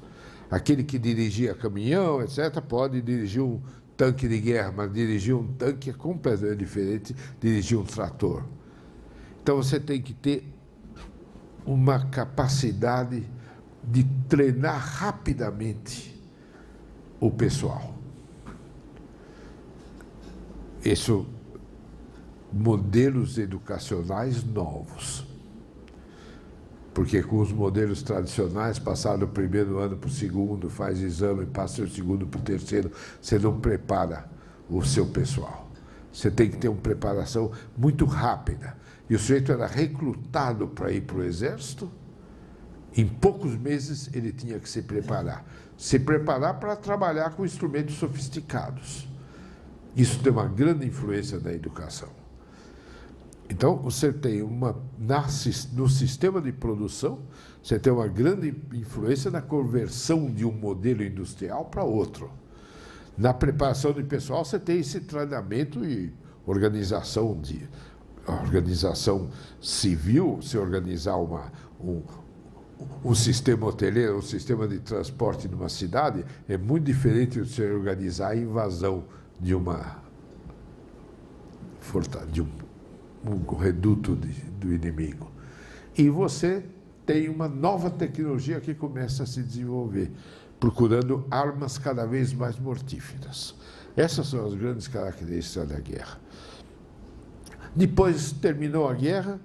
[SPEAKER 1] Aquele que dirigia caminhão, etc., pode dirigir um tanque de guerra, mas dirigir um tanque é completamente diferente de dirigir um trator. Então você tem que ter uma capacidade de treinar rapidamente o pessoal. Isso modelos educacionais novos. Porque com os modelos tradicionais, passar do primeiro ano para o segundo, faz exame, passa do segundo para o terceiro, você não prepara o seu pessoal. Você tem que ter uma preparação muito rápida. E o sujeito era recrutado para ir para o exército, em poucos meses ele tinha que se preparar. Se preparar para trabalhar com instrumentos sofisticados. Isso tem uma grande influência na educação. Então, você tem no sistema de produção, você tem uma grande influência na conversão de um modelo industrial para outro. Na preparação de pessoal, você tem esse treinamento e organização civil, se organizar um sistema hoteleiro, um sistema de transporte numa cidade, é muito diferente de você organizar a invasão de um reduto do inimigo. E você tem uma nova tecnologia que começa a se desenvolver, procurando armas cada vez mais mortíferas. Essas são as grandes características da guerra. Depois terminou a guerra,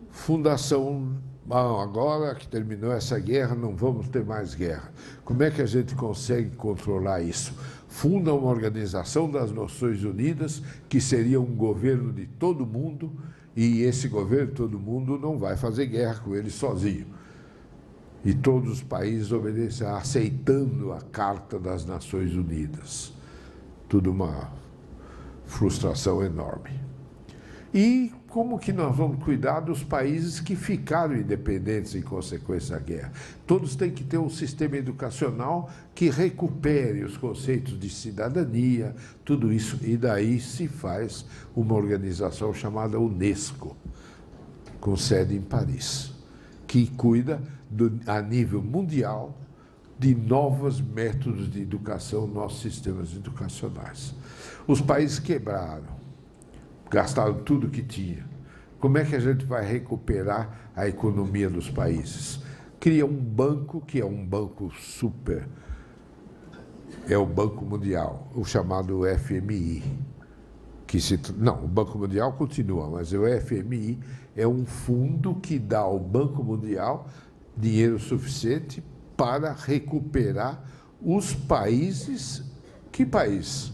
[SPEAKER 1] fundação, agora que terminou essa guerra, não vamos ter mais guerra. Como é que a gente consegue controlar isso? Funda uma organização das Nações Unidas, que seria um governo de todo mundo, e esse governo de todo mundo não vai fazer guerra com ele sozinho. E todos os países obedecem, aceitando a Carta das Nações Unidas. Tudo uma frustração enorme. E como que nós vamos cuidar dos países que ficaram independentes em consequência da guerra? Todos têm que ter um sistema educacional que recupere os conceitos de cidadania, tudo isso. E daí se faz uma organização chamada Unesco, com sede em Paris, que cuida a nível mundial de novos métodos de educação, nossos sistemas educacionais. Os países quebraram, gastaram tudo que tinha. Como é que a gente vai recuperar a economia dos países? Cria um banco, que é um banco super, é o Banco Mundial, o chamado FMI. Não, o Banco Mundial continua, mas o FMI é um fundo que dá ao Banco Mundial dinheiro suficiente para recuperar os países. Que país?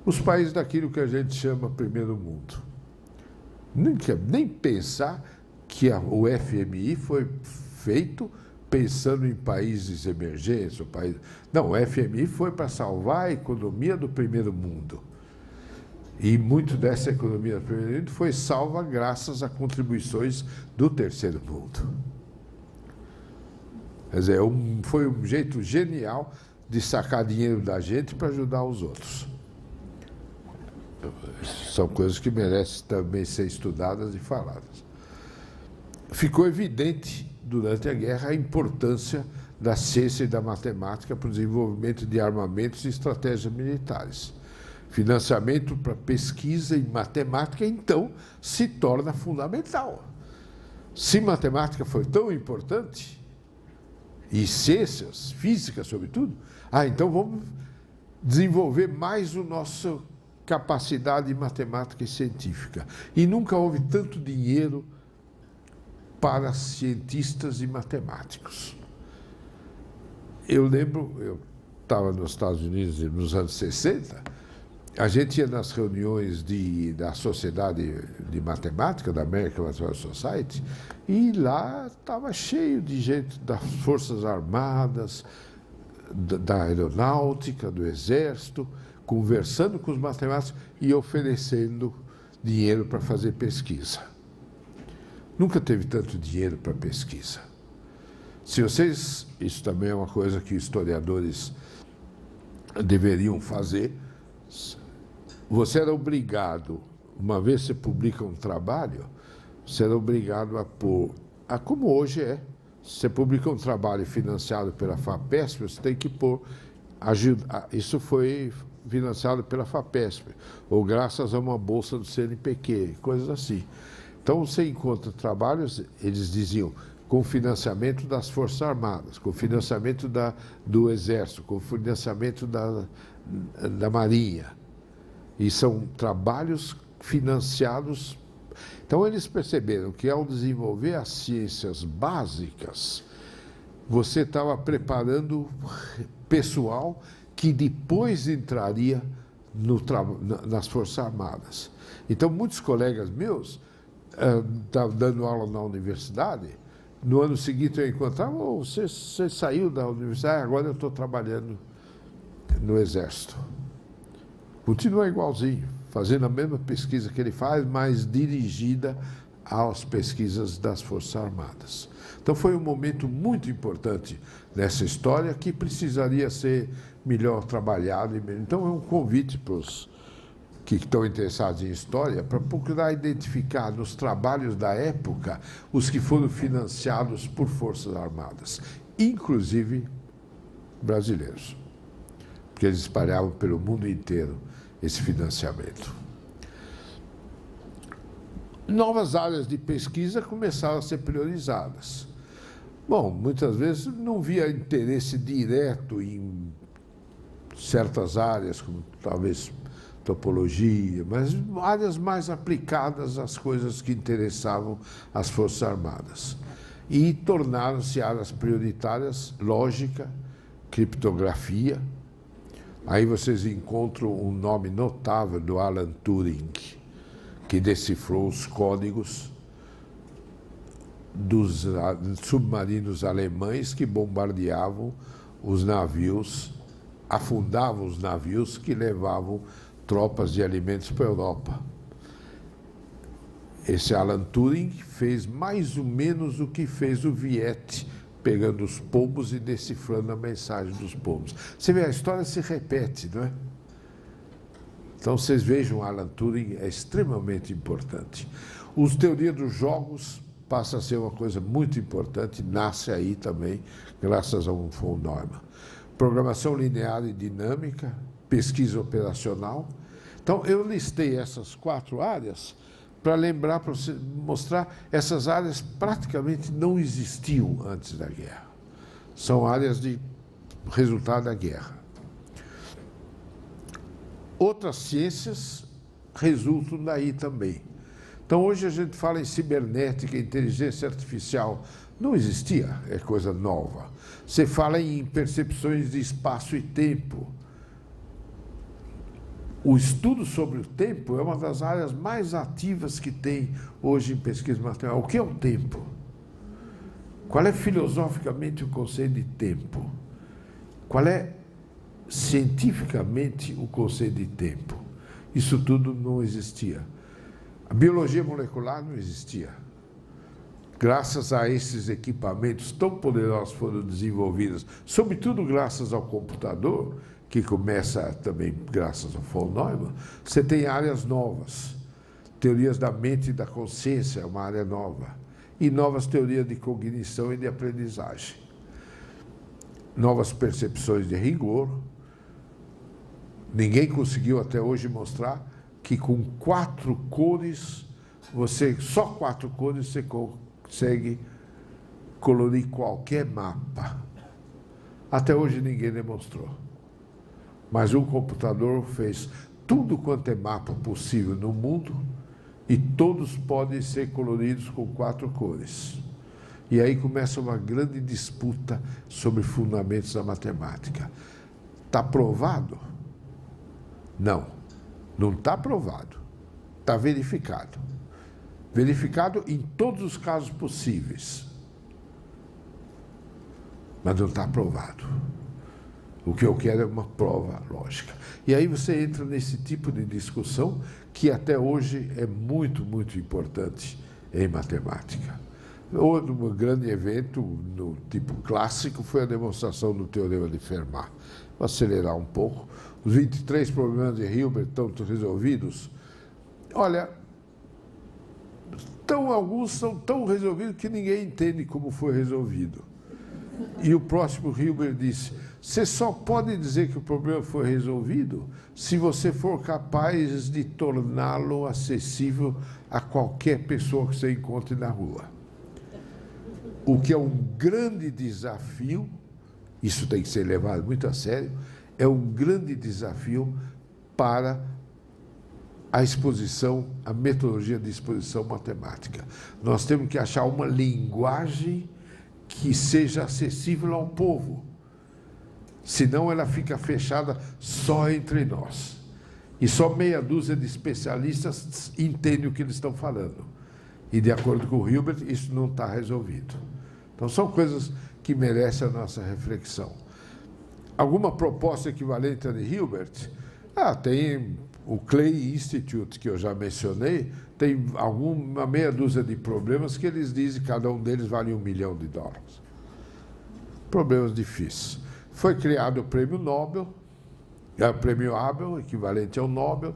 [SPEAKER 1] Os países daquilo que a gente chama primeiro mundo. Nem pensar que o FMI foi feito pensando em países emergentes. Não, o FMI foi para salvar a economia do primeiro mundo. E muito dessa economia do primeiro mundo foi salva graças a contribuições do terceiro mundo. Quer dizer, foi um jeito genial de sacar dinheiro da gente para ajudar os outros. São coisas que merecem também ser estudadas e faladas. Ficou evidente, durante a guerra, a importância da ciência e da matemática para o desenvolvimento de armamentos e estratégias militares. Financiamento para pesquisa em matemática, então, se torna fundamental. Se matemática foi tão importante, e ciências, física sobretudo, então vamos desenvolver mais a nossa capacidade matemática e científica. E nunca houve tanto dinheiro para cientistas e matemáticos. Eu lembro, eu estava nos Estados Unidos nos anos 60, a gente ia nas reuniões da Sociedade de Matemática, da American Mathematical Society, e lá estava cheio de gente das Forças Armadas, da Aeronáutica, do Exército, conversando com os matemáticos e oferecendo dinheiro para fazer pesquisa. Nunca teve tanto dinheiro para pesquisa. Isso também é uma coisa que historiadores deveriam fazer. Você era obrigado, uma vez que você publica um trabalho, você era obrigado a pôr, como hoje é, se você publica um trabalho financiado pela FAPESP, você tem que pôr, isso foi financiado pela FAPESP, ou graças a uma bolsa do CNPq, coisas assim. Então, você encontra trabalhos, eles diziam, com financiamento das Forças Armadas, com financiamento do Exército, com financiamento da Marinha. E são trabalhos financiados. Então, eles perceberam que, ao desenvolver as ciências básicas, você estava preparando pessoal que depois entraria nas Forças Armadas. Então, muitos colegas meus estavam dando aula na universidade. No ano seguinte, eu encontrava: você saiu da universidade, agora eu estou trabalhando no Exército. Continua igualzinho, fazendo a mesma pesquisa que ele faz, mas dirigida às pesquisas das Forças Armadas. Então, foi um momento muito importante nessa história que precisaria ser melhor trabalhado. Então, é um convite para os que estão interessados em história para procurar identificar nos trabalhos da época os que foram financiados por Forças Armadas, inclusive brasileiros, porque eles espalhavam pelo mundo inteiro esse financiamento. Novas áreas de pesquisa começaram a ser priorizadas. Bom, muitas vezes não via interesse direto em certas áreas, como talvez topologia, mas áreas mais aplicadas às coisas que interessavam as Forças Armadas. E tornaram-se áreas prioritárias: lógica, criptografia. Aí vocês encontram um nome notável do Alan Turing, que decifrou os códigos dos submarinos alemães que bombardeavam os navios, afundavam os navios que levavam tropas de alimentos para a Europa. Esse Alan Turing fez mais ou menos o que fez o Viette, pegando os pombos e decifrando a mensagem dos pombos. Você vê, a história se repete, não é? Então, vocês vejam, Alan Turing é extremamente importante. Os teorias dos jogos passa a ser uma coisa muito importante, nasce aí também, graças a um von Neumann. Programação linear e dinâmica, pesquisa operacional. Então, eu listei essas 4 áreas para lembrar, para você mostrar, essas áreas praticamente não existiam antes da guerra. São áreas de resultado da guerra. Outras ciências resultam daí também. Então, hoje a gente fala em cibernética, inteligência artificial. Não existia, é coisa nova. Você fala em percepções de espaço e tempo. O estudo sobre o tempo é uma das áreas mais ativas que tem hoje em pesquisa matemática. O que é o tempo? Qual é filosoficamente o conceito de tempo? Qual é cientificamente o conceito de tempo? Isso tudo não existia. A biologia molecular não existia. Graças a esses equipamentos tão poderosos foram desenvolvidos, sobretudo graças ao computador, que começa também graças ao von Neumann, você tem áreas novas. Teorias da mente e da consciência é uma área nova. E novas teorias de cognição e de aprendizagem. Novas percepções de rigor. Ninguém conseguiu até hoje mostrar que com 4 cores, só 4 cores, você consegue colorir qualquer mapa. Até hoje ninguém demonstrou. Mas um computador fez tudo quanto é mapa possível no mundo e todos podem ser coloridos com 4 cores. E aí começa uma grande disputa sobre fundamentos da matemática. Está provado? Não, não está provado. Está verificado. Verificado em todos os casos possíveis. Mas não está provado. O que eu quero é uma prova lógica. E aí você entra nesse tipo de discussão que até hoje é muito, muito importante em matemática. Outro grande evento, no tipo clássico, foi a demonstração do Teorema de Fermat. Vou acelerar um pouco. Os 23 problemas de Hilbert estão resolvidos? Olha, alguns são tão resolvidos que ninguém entende como foi resolvido. E o próximo Hilbert disse: você só pode dizer que o problema foi resolvido se você for capaz de torná-lo acessível a qualquer pessoa que você encontre na rua. O que é um grande desafio, isso tem que ser levado muito a sério, é um grande desafio para a exposição, a metodologia de exposição matemática. Nós temos que achar uma linguagem que seja acessível ao povo. Senão ela fica fechada só entre nós. E só meia dúzia de especialistas entendem o que eles estão falando. E, de acordo com o Hilbert, isso não está resolvido. Então, são coisas que merecem a nossa reflexão. Alguma proposta equivalente à de Hilbert? Tem o Clay Institute, que eu já mencionei, tem uma meia dúzia de problemas que eles dizem que cada um deles vale $1 milhão. Problemas difíceis. Foi criado o Prêmio Nobel, o Prêmio Abel, equivalente ao Nobel.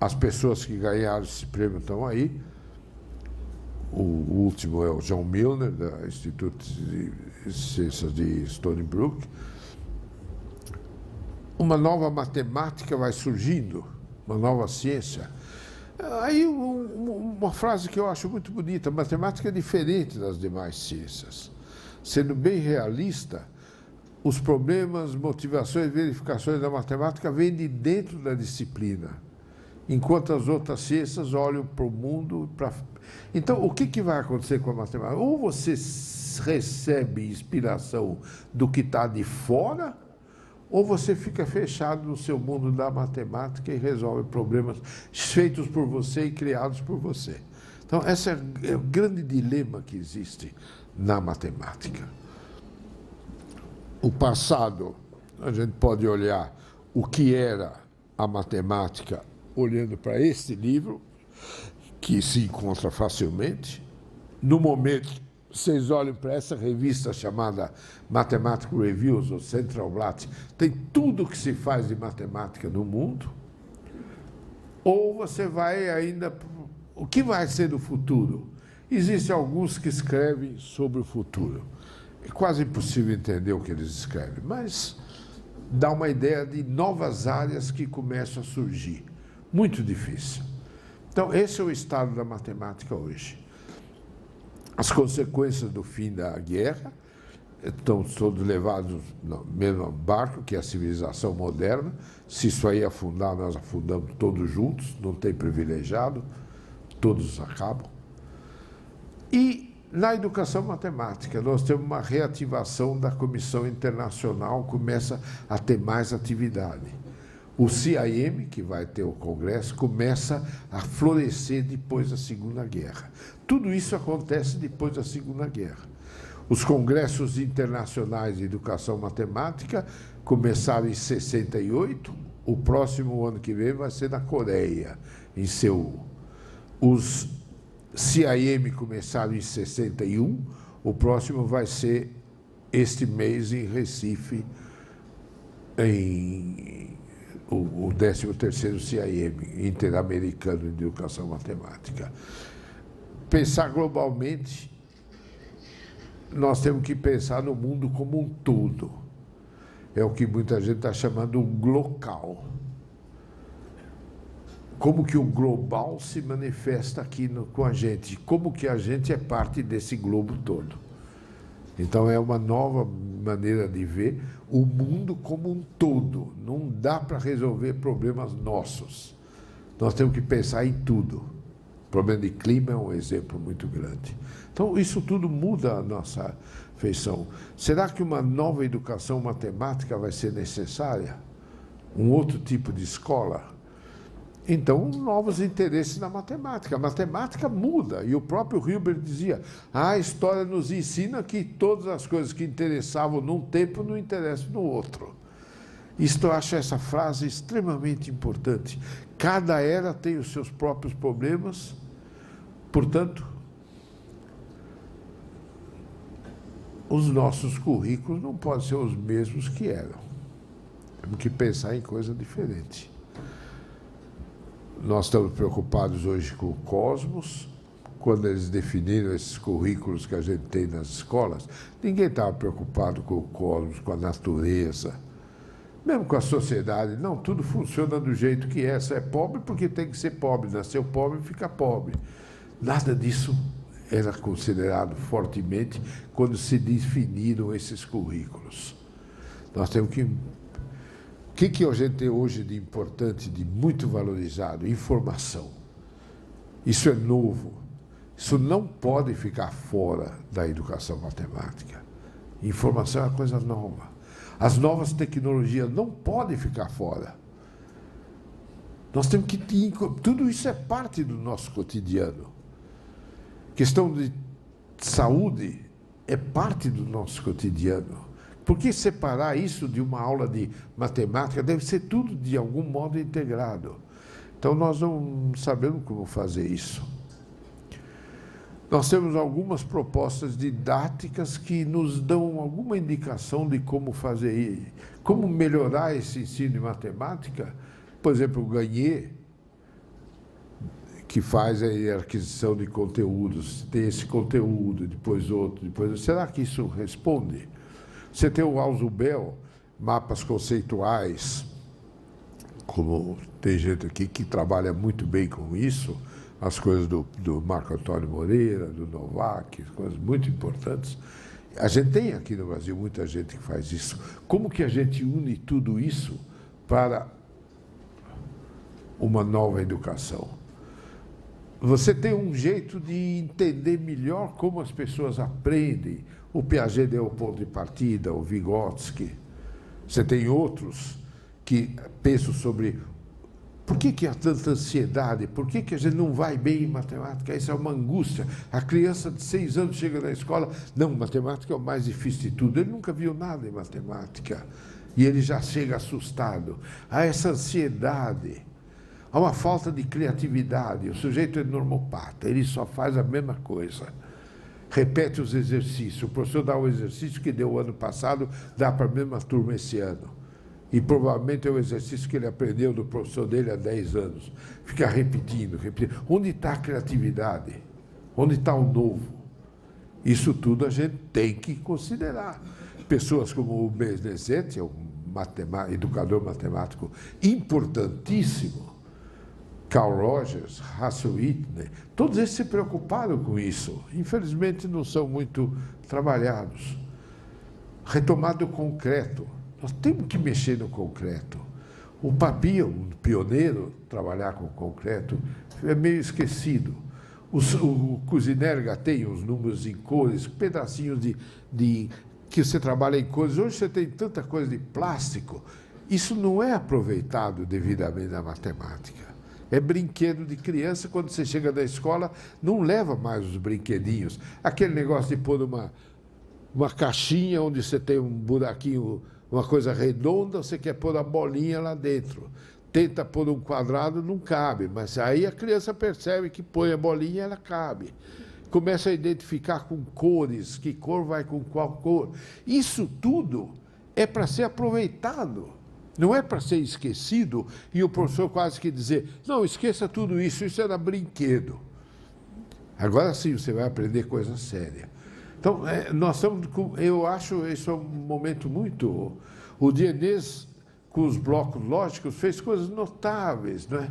[SPEAKER 1] As pessoas que ganharam esse prêmio estão aí. O último é o John Milner, do Instituto de Ciências de Stony Brook. Uma nova matemática vai surgindo, uma nova ciência. Aí uma frase que eu acho muito bonita: matemática é diferente das demais ciências. Sendo bem realista, os problemas, motivações, verificações da matemática vêm de dentro da disciplina, enquanto as outras ciências olham para o mundo. Então, o que vai acontecer com a matemática? Ou você recebe inspiração do que está de fora, ou você fica fechado no seu mundo da matemática e resolve problemas feitos por você e criados por você. Então, esse é o grande dilema que existe na matemática. O passado, a gente pode olhar o que era a matemática olhando para este livro, que se encontra facilmente. No momento, vocês olham para essa revista chamada Mathematical Reviews, ou Centralblatt, tem tudo o que se faz de matemática no mundo. Ou você vai ainda... O que vai ser do futuro? Existem alguns que escrevem sobre o futuro. É quase impossível entender o que eles escrevem, mas dá uma ideia de novas áreas que começam a surgir. Muito difícil. Então, esse é o estado da matemática hoje. As consequências do fim da guerra estão todos levados no mesmo barco, que é a civilização moderna. Se isso aí afundar, nós afundamos todos juntos, não tem privilegiado, todos acabam. E na educação matemática, nós temos uma reativação da Comissão Internacional, começa a ter mais atividade. O CIM, que vai ter o Congresso, começa a florescer depois da Segunda Guerra. Tudo isso acontece depois da Segunda Guerra. Os congressos internacionais de educação matemática começaram em 68, o próximo ano que vem vai ser na Coreia, em Seul. Os CIM começaram em 61, o próximo vai ser este mês em Recife, o 13º CIM, Interamericano de Educação Matemática. Pensar globalmente, nós temos que pensar no mundo como um todo. É o que muita gente está chamando de glocal. Como que o global se manifesta aqui com a gente, como que a gente é parte desse globo todo. Então, é uma nova maneira de ver o mundo como um todo. Não dá para resolver problemas nossos. Nós temos que pensar em tudo. O problema de clima é um exemplo muito grande. Então, isso tudo muda a nossa feição. Será que uma nova educação matemática vai ser necessária? Um outro tipo de escola? Então, novos interesses na matemática. A matemática muda. E o próprio Hilbert dizia, a história nos ensina que todas as coisas que interessavam num tempo não interessam no outro. Eu acho essa frase extremamente importante. Cada era tem os seus próprios problemas, portanto, os nossos currículos não podem ser os mesmos que eram. Temos que pensar em coisa diferente. Nós estamos preocupados hoje com o cosmos. Quando eles definiram esses currículos que a gente tem nas escolas, ninguém estava preocupado com o cosmos, com a natureza, mesmo com a sociedade. Não, tudo funciona do jeito que é. Você é pobre porque tem que ser pobre, nasceu pobre, fica pobre. Nada disso era considerado fortemente quando se definiram esses currículos. Nós temos que que a gente tem hoje de importante, de muito valorizado? Informação. Isso é novo. Isso não pode ficar fora da educação matemática. Informação é uma coisa nova. As novas tecnologias não podem ficar fora. Nós temos que... Tudo isso é parte do nosso cotidiano. Questão de saúde é parte do nosso cotidiano. Por que separar isso de uma aula de matemática? Deve ser tudo, de algum modo, integrado. Então, nós não sabemos como fazer isso. Nós temos algumas propostas didáticas que nos dão alguma indicação de como fazer, como melhorar esse ensino de matemática. Por exemplo, o Gagné, que faz a aquisição de conteúdos, tem esse conteúdo, depois outro, depois outro. Será que isso responde? Você tem o Ausubel, mapas conceituais, como tem gente aqui que trabalha muito bem com isso, as coisas do Marco Antônio Moreira, do Novak, coisas muito importantes. A gente tem aqui no Brasil muita gente que faz isso. Como que a gente une tudo isso para uma nova educação? Você tem um jeito de entender melhor como as pessoas aprendem. O Piaget deu o ponto de partida, o Vygotsky. Você tem outros que pensam sobre por que há tanta ansiedade, por que a gente não vai bem em matemática. Isso é uma angústia. A criança de 6 anos chega na escola, não, matemática é o mais difícil de tudo. Ele nunca viu nada em matemática. E ele já chega assustado. Há essa ansiedade. Há uma falta de criatividade. O sujeito é normopata, ele só faz a mesma coisa. Repete os exercícios. O professor dá o exercício que deu o ano passado, dá para a mesma turma esse ano. E provavelmente é o exercício que ele aprendeu do professor dele há 10 anos. Fica repetindo, repetindo. Onde está a criatividade? Onde está o novo? Isso tudo a gente tem que considerar. Pessoas como o Besnezet, um educador matemático importantíssimo, Carl Rogers, Russell Whitney, todos esses se preocuparam com isso. Infelizmente, não são muito trabalhados. Retomado o concreto. Nós temos que mexer no concreto. O Papio, um pioneiro, trabalhar com concreto, é meio esquecido. O Kuzinerga tem os números em cores, pedacinhos que você trabalha em cores. Hoje você tem tanta coisa de plástico. Isso não é aproveitado devidamente na matemática. É brinquedo de criança, quando você chega da escola, não leva mais os brinquedinhos. Aquele negócio de pôr uma caixinha onde você tem um buraquinho, uma coisa redonda, você quer pôr a bolinha lá dentro. Tenta pôr um quadrado, não cabe, mas aí a criança percebe que põe a bolinha e ela cabe. Começa a identificar com cores, que cor vai com qual cor. Isso tudo é para ser aproveitado. Não é para ser esquecido e o professor quase que dizer, não, esqueça tudo isso, isso era brinquedo. Agora sim você vai aprender coisa séria. Então, eu acho isso um momento muito... O Dionês, com os blocos lógicos, fez coisas notáveis, não é?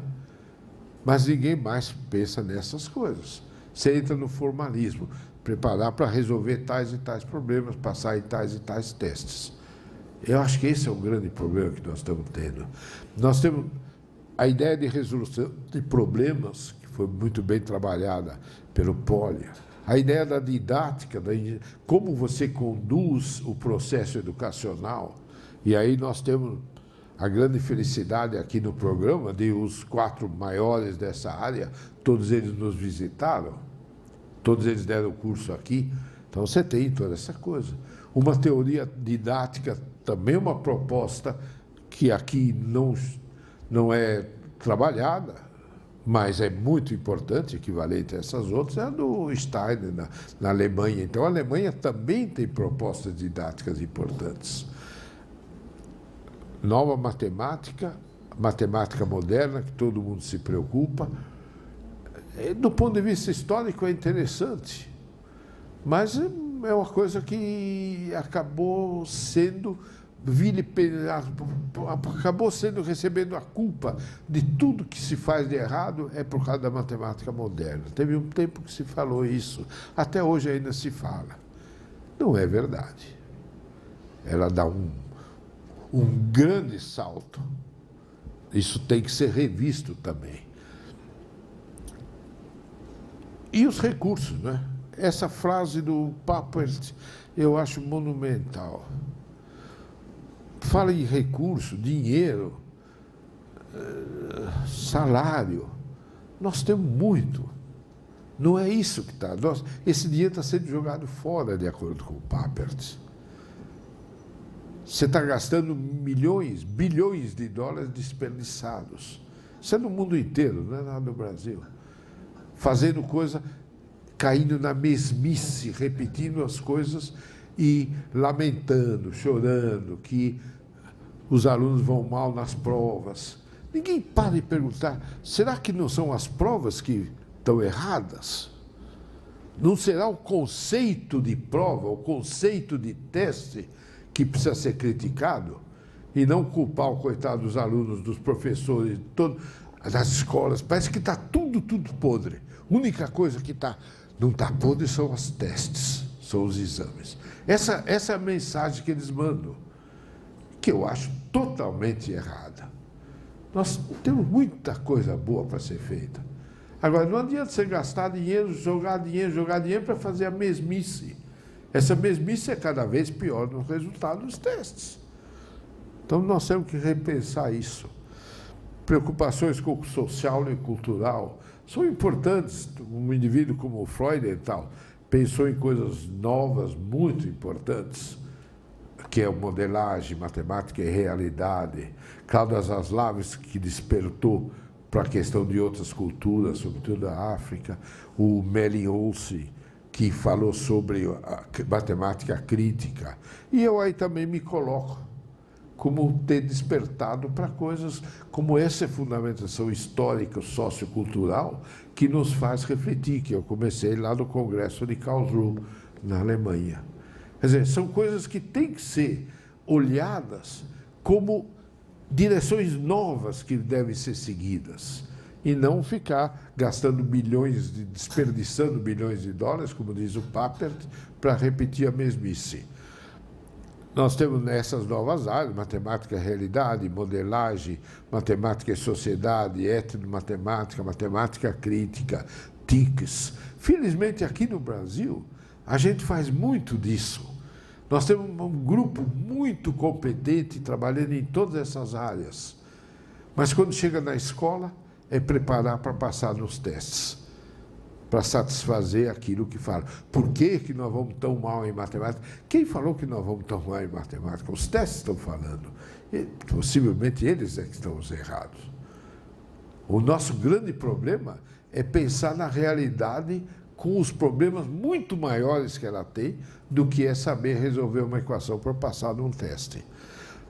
[SPEAKER 1] Mas ninguém mais pensa nessas coisas. Você entra no formalismo, preparar para resolver tais e tais problemas, passar em tais e tais testes. Eu acho que esse é o grande problema que nós estamos tendo. Nós temos a ideia de resolução de problemas, que foi muito bem trabalhada pelo Polya, a ideia da didática, como você conduz o processo educacional. E aí nós temos a grande felicidade aqui no programa de os 4 maiores dessa área, todos eles nos visitaram, todos eles deram curso aqui. Então você tem toda essa coisa. Uma teoria didática, também uma proposta que aqui não é trabalhada, mas é muito importante, equivalente a essas outras, é a do Steiner, na Alemanha. Então, a Alemanha também tem propostas didáticas importantes. Nova matemática, matemática moderna, que todo mundo se preocupa. Do ponto de vista histórico, é interessante, mas é uma coisa que acabou sendo recebendo a culpa de tudo que se faz de errado é por causa da matemática moderna. Teve um tempo que se falou isso, até hoje ainda se fala. Não é verdade. Ela dá um grande salto. Isso tem que ser revisto também. E os recursos, né? Essa frase do Papert eu acho monumental. Fala em recurso, dinheiro, salário. Nós temos muito. Não é isso que está. Esse dinheiro está sendo jogado fora, de acordo com o Papert. Você está gastando milhões, bilhões de dólares desperdiçados. Isso é no mundo inteiro, não é nada no Brasil. Fazendo coisa, caindo na mesmice, repetindo as coisas e lamentando, chorando, que os alunos vão mal nas provas. Ninguém para de perguntar, será que não são as provas que estão erradas? Não será o conceito de prova, o conceito de teste que precisa ser criticado? E não culpar o coitado dos alunos, dos professores, das escolas. Parece que está tudo podre. A única coisa que não está podre são os testes, são os exames. Essa é a mensagem que eles mandam, que eu acho totalmente errada. Nós temos muita coisa boa para ser feita. Agora, não adianta você gastar dinheiro, jogar dinheiro para fazer a mesmice. Essa mesmice é cada vez pior no resultado dos testes. Então, nós temos que repensar isso. Preocupações com o social e cultural são importantes. Um indivíduo como o Freud e tal pensou em coisas novas, muito importantes, que é a modelagem, matemática e realidade. Cláudio Zaslavsky, que despertou para a questão de outras culturas, sobretudo a África. O Melin Olsen, que falou sobre a matemática crítica. E eu aí também me coloco como ter despertado para coisas como essa fundamentação histórica, sociocultural, que nos faz refletir, que eu comecei lá no Congresso de Karlsruhe, na Alemanha. Quer dizer, são coisas que têm que ser olhadas como direções novas que devem ser seguidas, e não ficar gastando bilhões, desperdiçando bilhões de dólares, como diz o Papert, para repetir a mesmice. Nós temos nessas novas áreas, matemática e realidade, modelagem, matemática e sociedade, etnomatemática, matemática crítica, TICs. Felizmente, aqui no Brasil, a gente faz muito disso. Nós temos um grupo muito competente trabalhando em todas essas áreas. Mas quando chega na escola, é preparar para passar nos testes, para satisfazer aquilo que fala. Por que nós vamos tão mal em matemática? Quem falou que nós vamos tão mal em matemática? Os testes estão falando. E, possivelmente eles é que estão errados. O nosso grande problema é pensar na realidade com os problemas muito maiores que ela tem do que é saber resolver uma equação para passar num teste.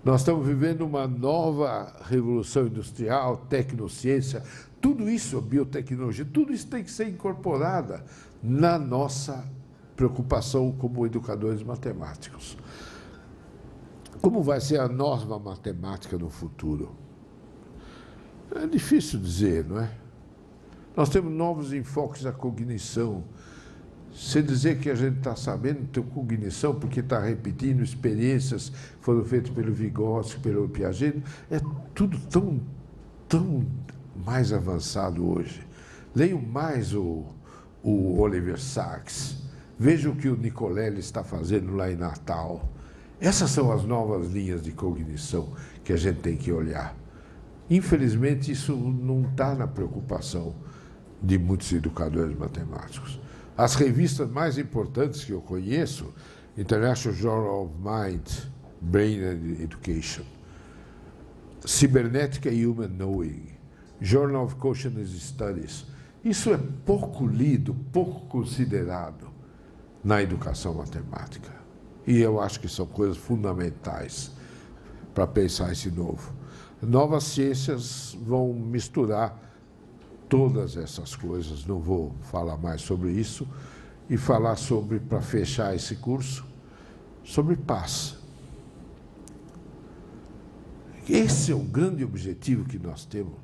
[SPEAKER 1] Nós estamos vivendo uma nova revolução industrial, tecnociência, tudo isso, a biotecnologia, tudo isso tem que ser incorporada na nossa preocupação como educadores matemáticos. Como vai ser a nova matemática no futuro? É difícil dizer, não é? Nós temos novos enfoques da cognição. Se dizer que a gente está sabendo ter cognição porque está repetindo experiências que foram feitas pelo Vygotsky, pelo Piaget, é tudo tão mais avançado hoje. Leiam mais o Oliver Sacks, vejam o que o Nicolelli está fazendo lá em Natal. Essas são as novas linhas de cognição que a gente tem que olhar. Infelizmente, isso não está na preocupação de muitos educadores matemáticos. As revistas mais importantes que eu conheço, International Journal of Mind, Brain and Education, Cybernética e Human Knowing, Journal of Consciousness Studies, isso é pouco lido, pouco considerado na educação matemática. E eu acho que são coisas fundamentais para pensar esse novo. Novas ciências vão misturar todas essas coisas, não vou falar mais sobre isso, e falar sobre, para fechar esse curso, sobre paz. Esse é o grande objetivo que nós temos.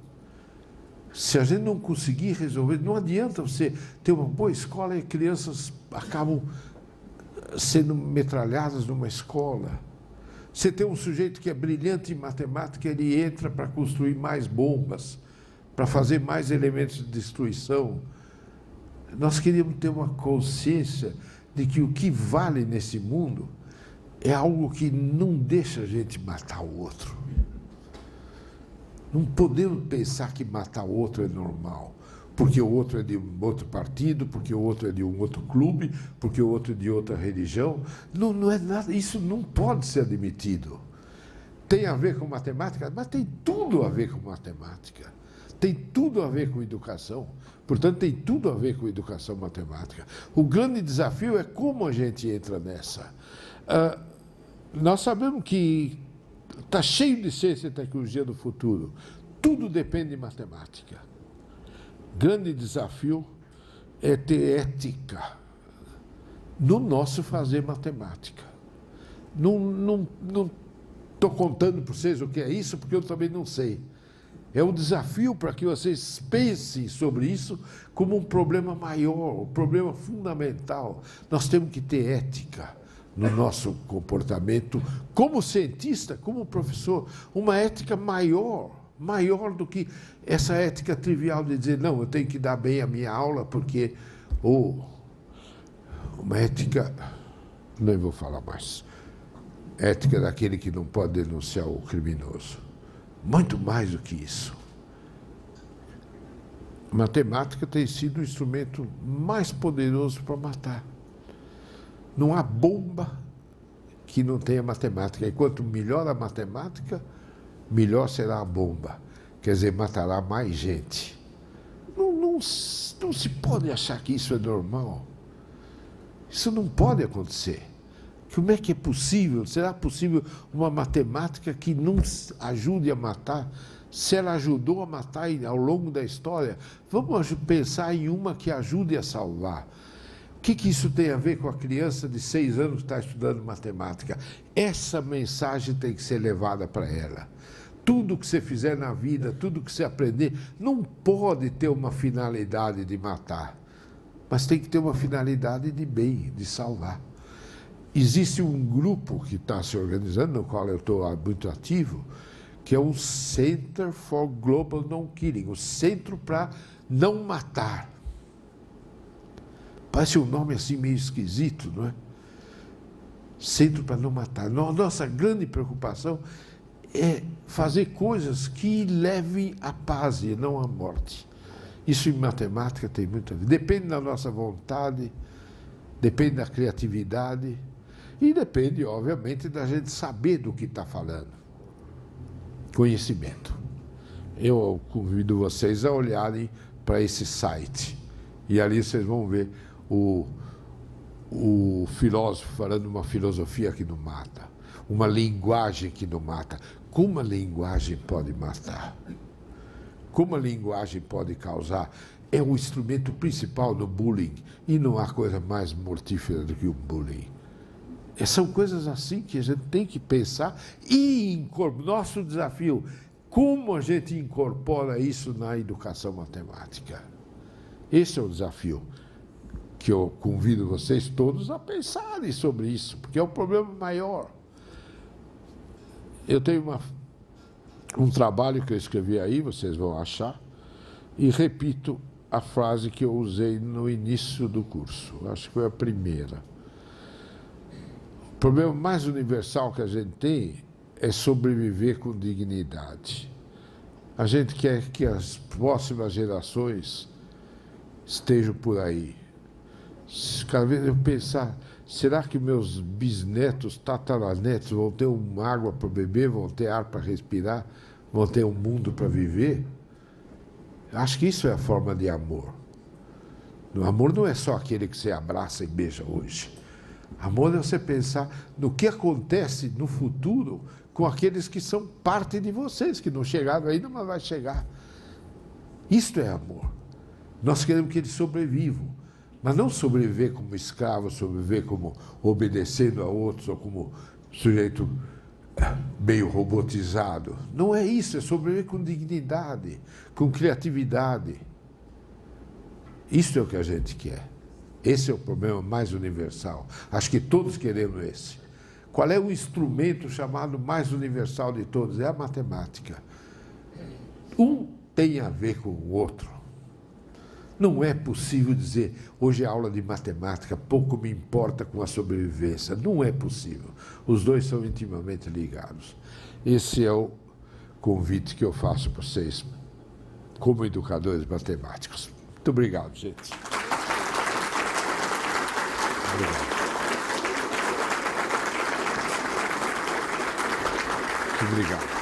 [SPEAKER 1] Se a gente não conseguir resolver, não adianta você ter uma boa escola e crianças acabam sendo metralhadas numa escola. Você tem um sujeito que é brilhante em matemática, ele entra para construir mais bombas, para fazer mais elementos de destruição. Nós queríamos ter uma consciência de que o que vale nesse mundo é algo que não deixa a gente matar o outro. Não podemos pensar que matar o outro é normal, porque o outro é de um outro partido, porque o outro é de um outro clube, porque o outro é de outra religião. Não, não é nada, isso não pode ser admitido. Tem a ver com matemática, mas tem tudo a ver com matemática. Tem tudo a ver com educação. Portanto, tem tudo a ver com educação matemática. O grande desafio é como a gente entra nessa. Nós sabemos que está cheio de ciência e tecnologia do futuro. Tudo depende de matemática. Grande desafio é ter ética no nosso fazer matemática. Não estou contando para vocês o que é isso, porque eu também não sei. É um desafio para que vocês pensem sobre isso como um problema maior, um problema fundamental. Nós temos que ter ética no nosso comportamento, como cientista, como professor, uma ética maior do que essa ética trivial de dizer, não, eu tenho que dar bem a minha aula, porque, uma ética, nem vou falar mais, ética daquele que não pode denunciar o criminoso. Muito mais do que isso. Matemática tem sido o instrumento mais poderoso para matar. Não há bomba que não tenha matemática. E quanto melhor a matemática, melhor será a bomba. Quer dizer, matará mais gente. Não se pode achar que isso é normal. Isso não pode acontecer. Como é que é possível? Será possível uma matemática que não ajude a matar? Se ela ajudou a matar ao longo da história, vamos pensar em uma que ajude a salvar. O que isso tem a ver com a criança de 6 anos que está estudando matemática? Essa mensagem tem que ser levada para ela. Tudo que você fizer na vida, tudo que você aprender, não pode ter uma finalidade de matar, mas tem que ter uma finalidade de bem, de salvar. Existe um grupo que está se organizando, no qual eu estou muito ativo, que é o Center for Global Non-Killing, o Centro para Não Matar. Parece um nome assim meio esquisito, não é? Centro para Não Matar. Nossa grande preocupação é fazer coisas que levem à paz e não à morte. Isso em matemática tem muito a ver. Depende da nossa vontade, depende da criatividade, e depende, obviamente, da gente saber do que está falando. Conhecimento. Eu convido vocês a olharem para esse site. E ali vocês vão ver o filósofo falando uma filosofia que não mata. Uma linguagem que não mata. Como a linguagem pode matar? Como a linguagem pode causar? É o instrumento principal do bullying. E não há coisa mais mortífera do que o bullying. São coisas assim que a gente tem que pensar e nosso desafio, como a gente incorpora isso na educação matemática. Esse é o desafio que eu convido vocês todos a pensarem sobre isso, porque é um problema maior. Eu tenho um trabalho que eu escrevi aí, vocês vão achar, e repito a frase que eu usei no início do curso, acho que foi a primeira. O problema mais universal que a gente tem é sobreviver com dignidade. A gente quer que as próximas gerações estejam por aí. Cada vez eu pensar, será que meus bisnetos, tataranetos vão ter uma água para beber, vão ter ar para respirar, vão ter um mundo para viver? Acho que isso é a forma de amor. O amor não é só aquele que você abraça e beija hoje. Amor é você pensar no que acontece no futuro com aqueles que são parte de vocês, que não chegaram ainda, mas vai chegar. Isto é amor. Nós queremos que eles sobrevivam, mas não sobreviver como escravo, sobreviver como obedecendo a outros, ou como sujeito meio robotizado. Não é isso, é sobreviver com dignidade, com criatividade. Isso é o que a gente quer. Esse é o problema mais universal. Acho que todos queremos esse. Qual é o instrumento chamado mais universal de todos? É a matemática. Um tem a ver com o outro. Não é possível dizer, hoje é aula de matemática, pouco me importa com a sobrevivência. Não é possível. Os dois são intimamente ligados. Esse é o convite que eu faço para vocês, como educadores matemáticos. Muito obrigado, gente. Obrigado. Muito obrigado.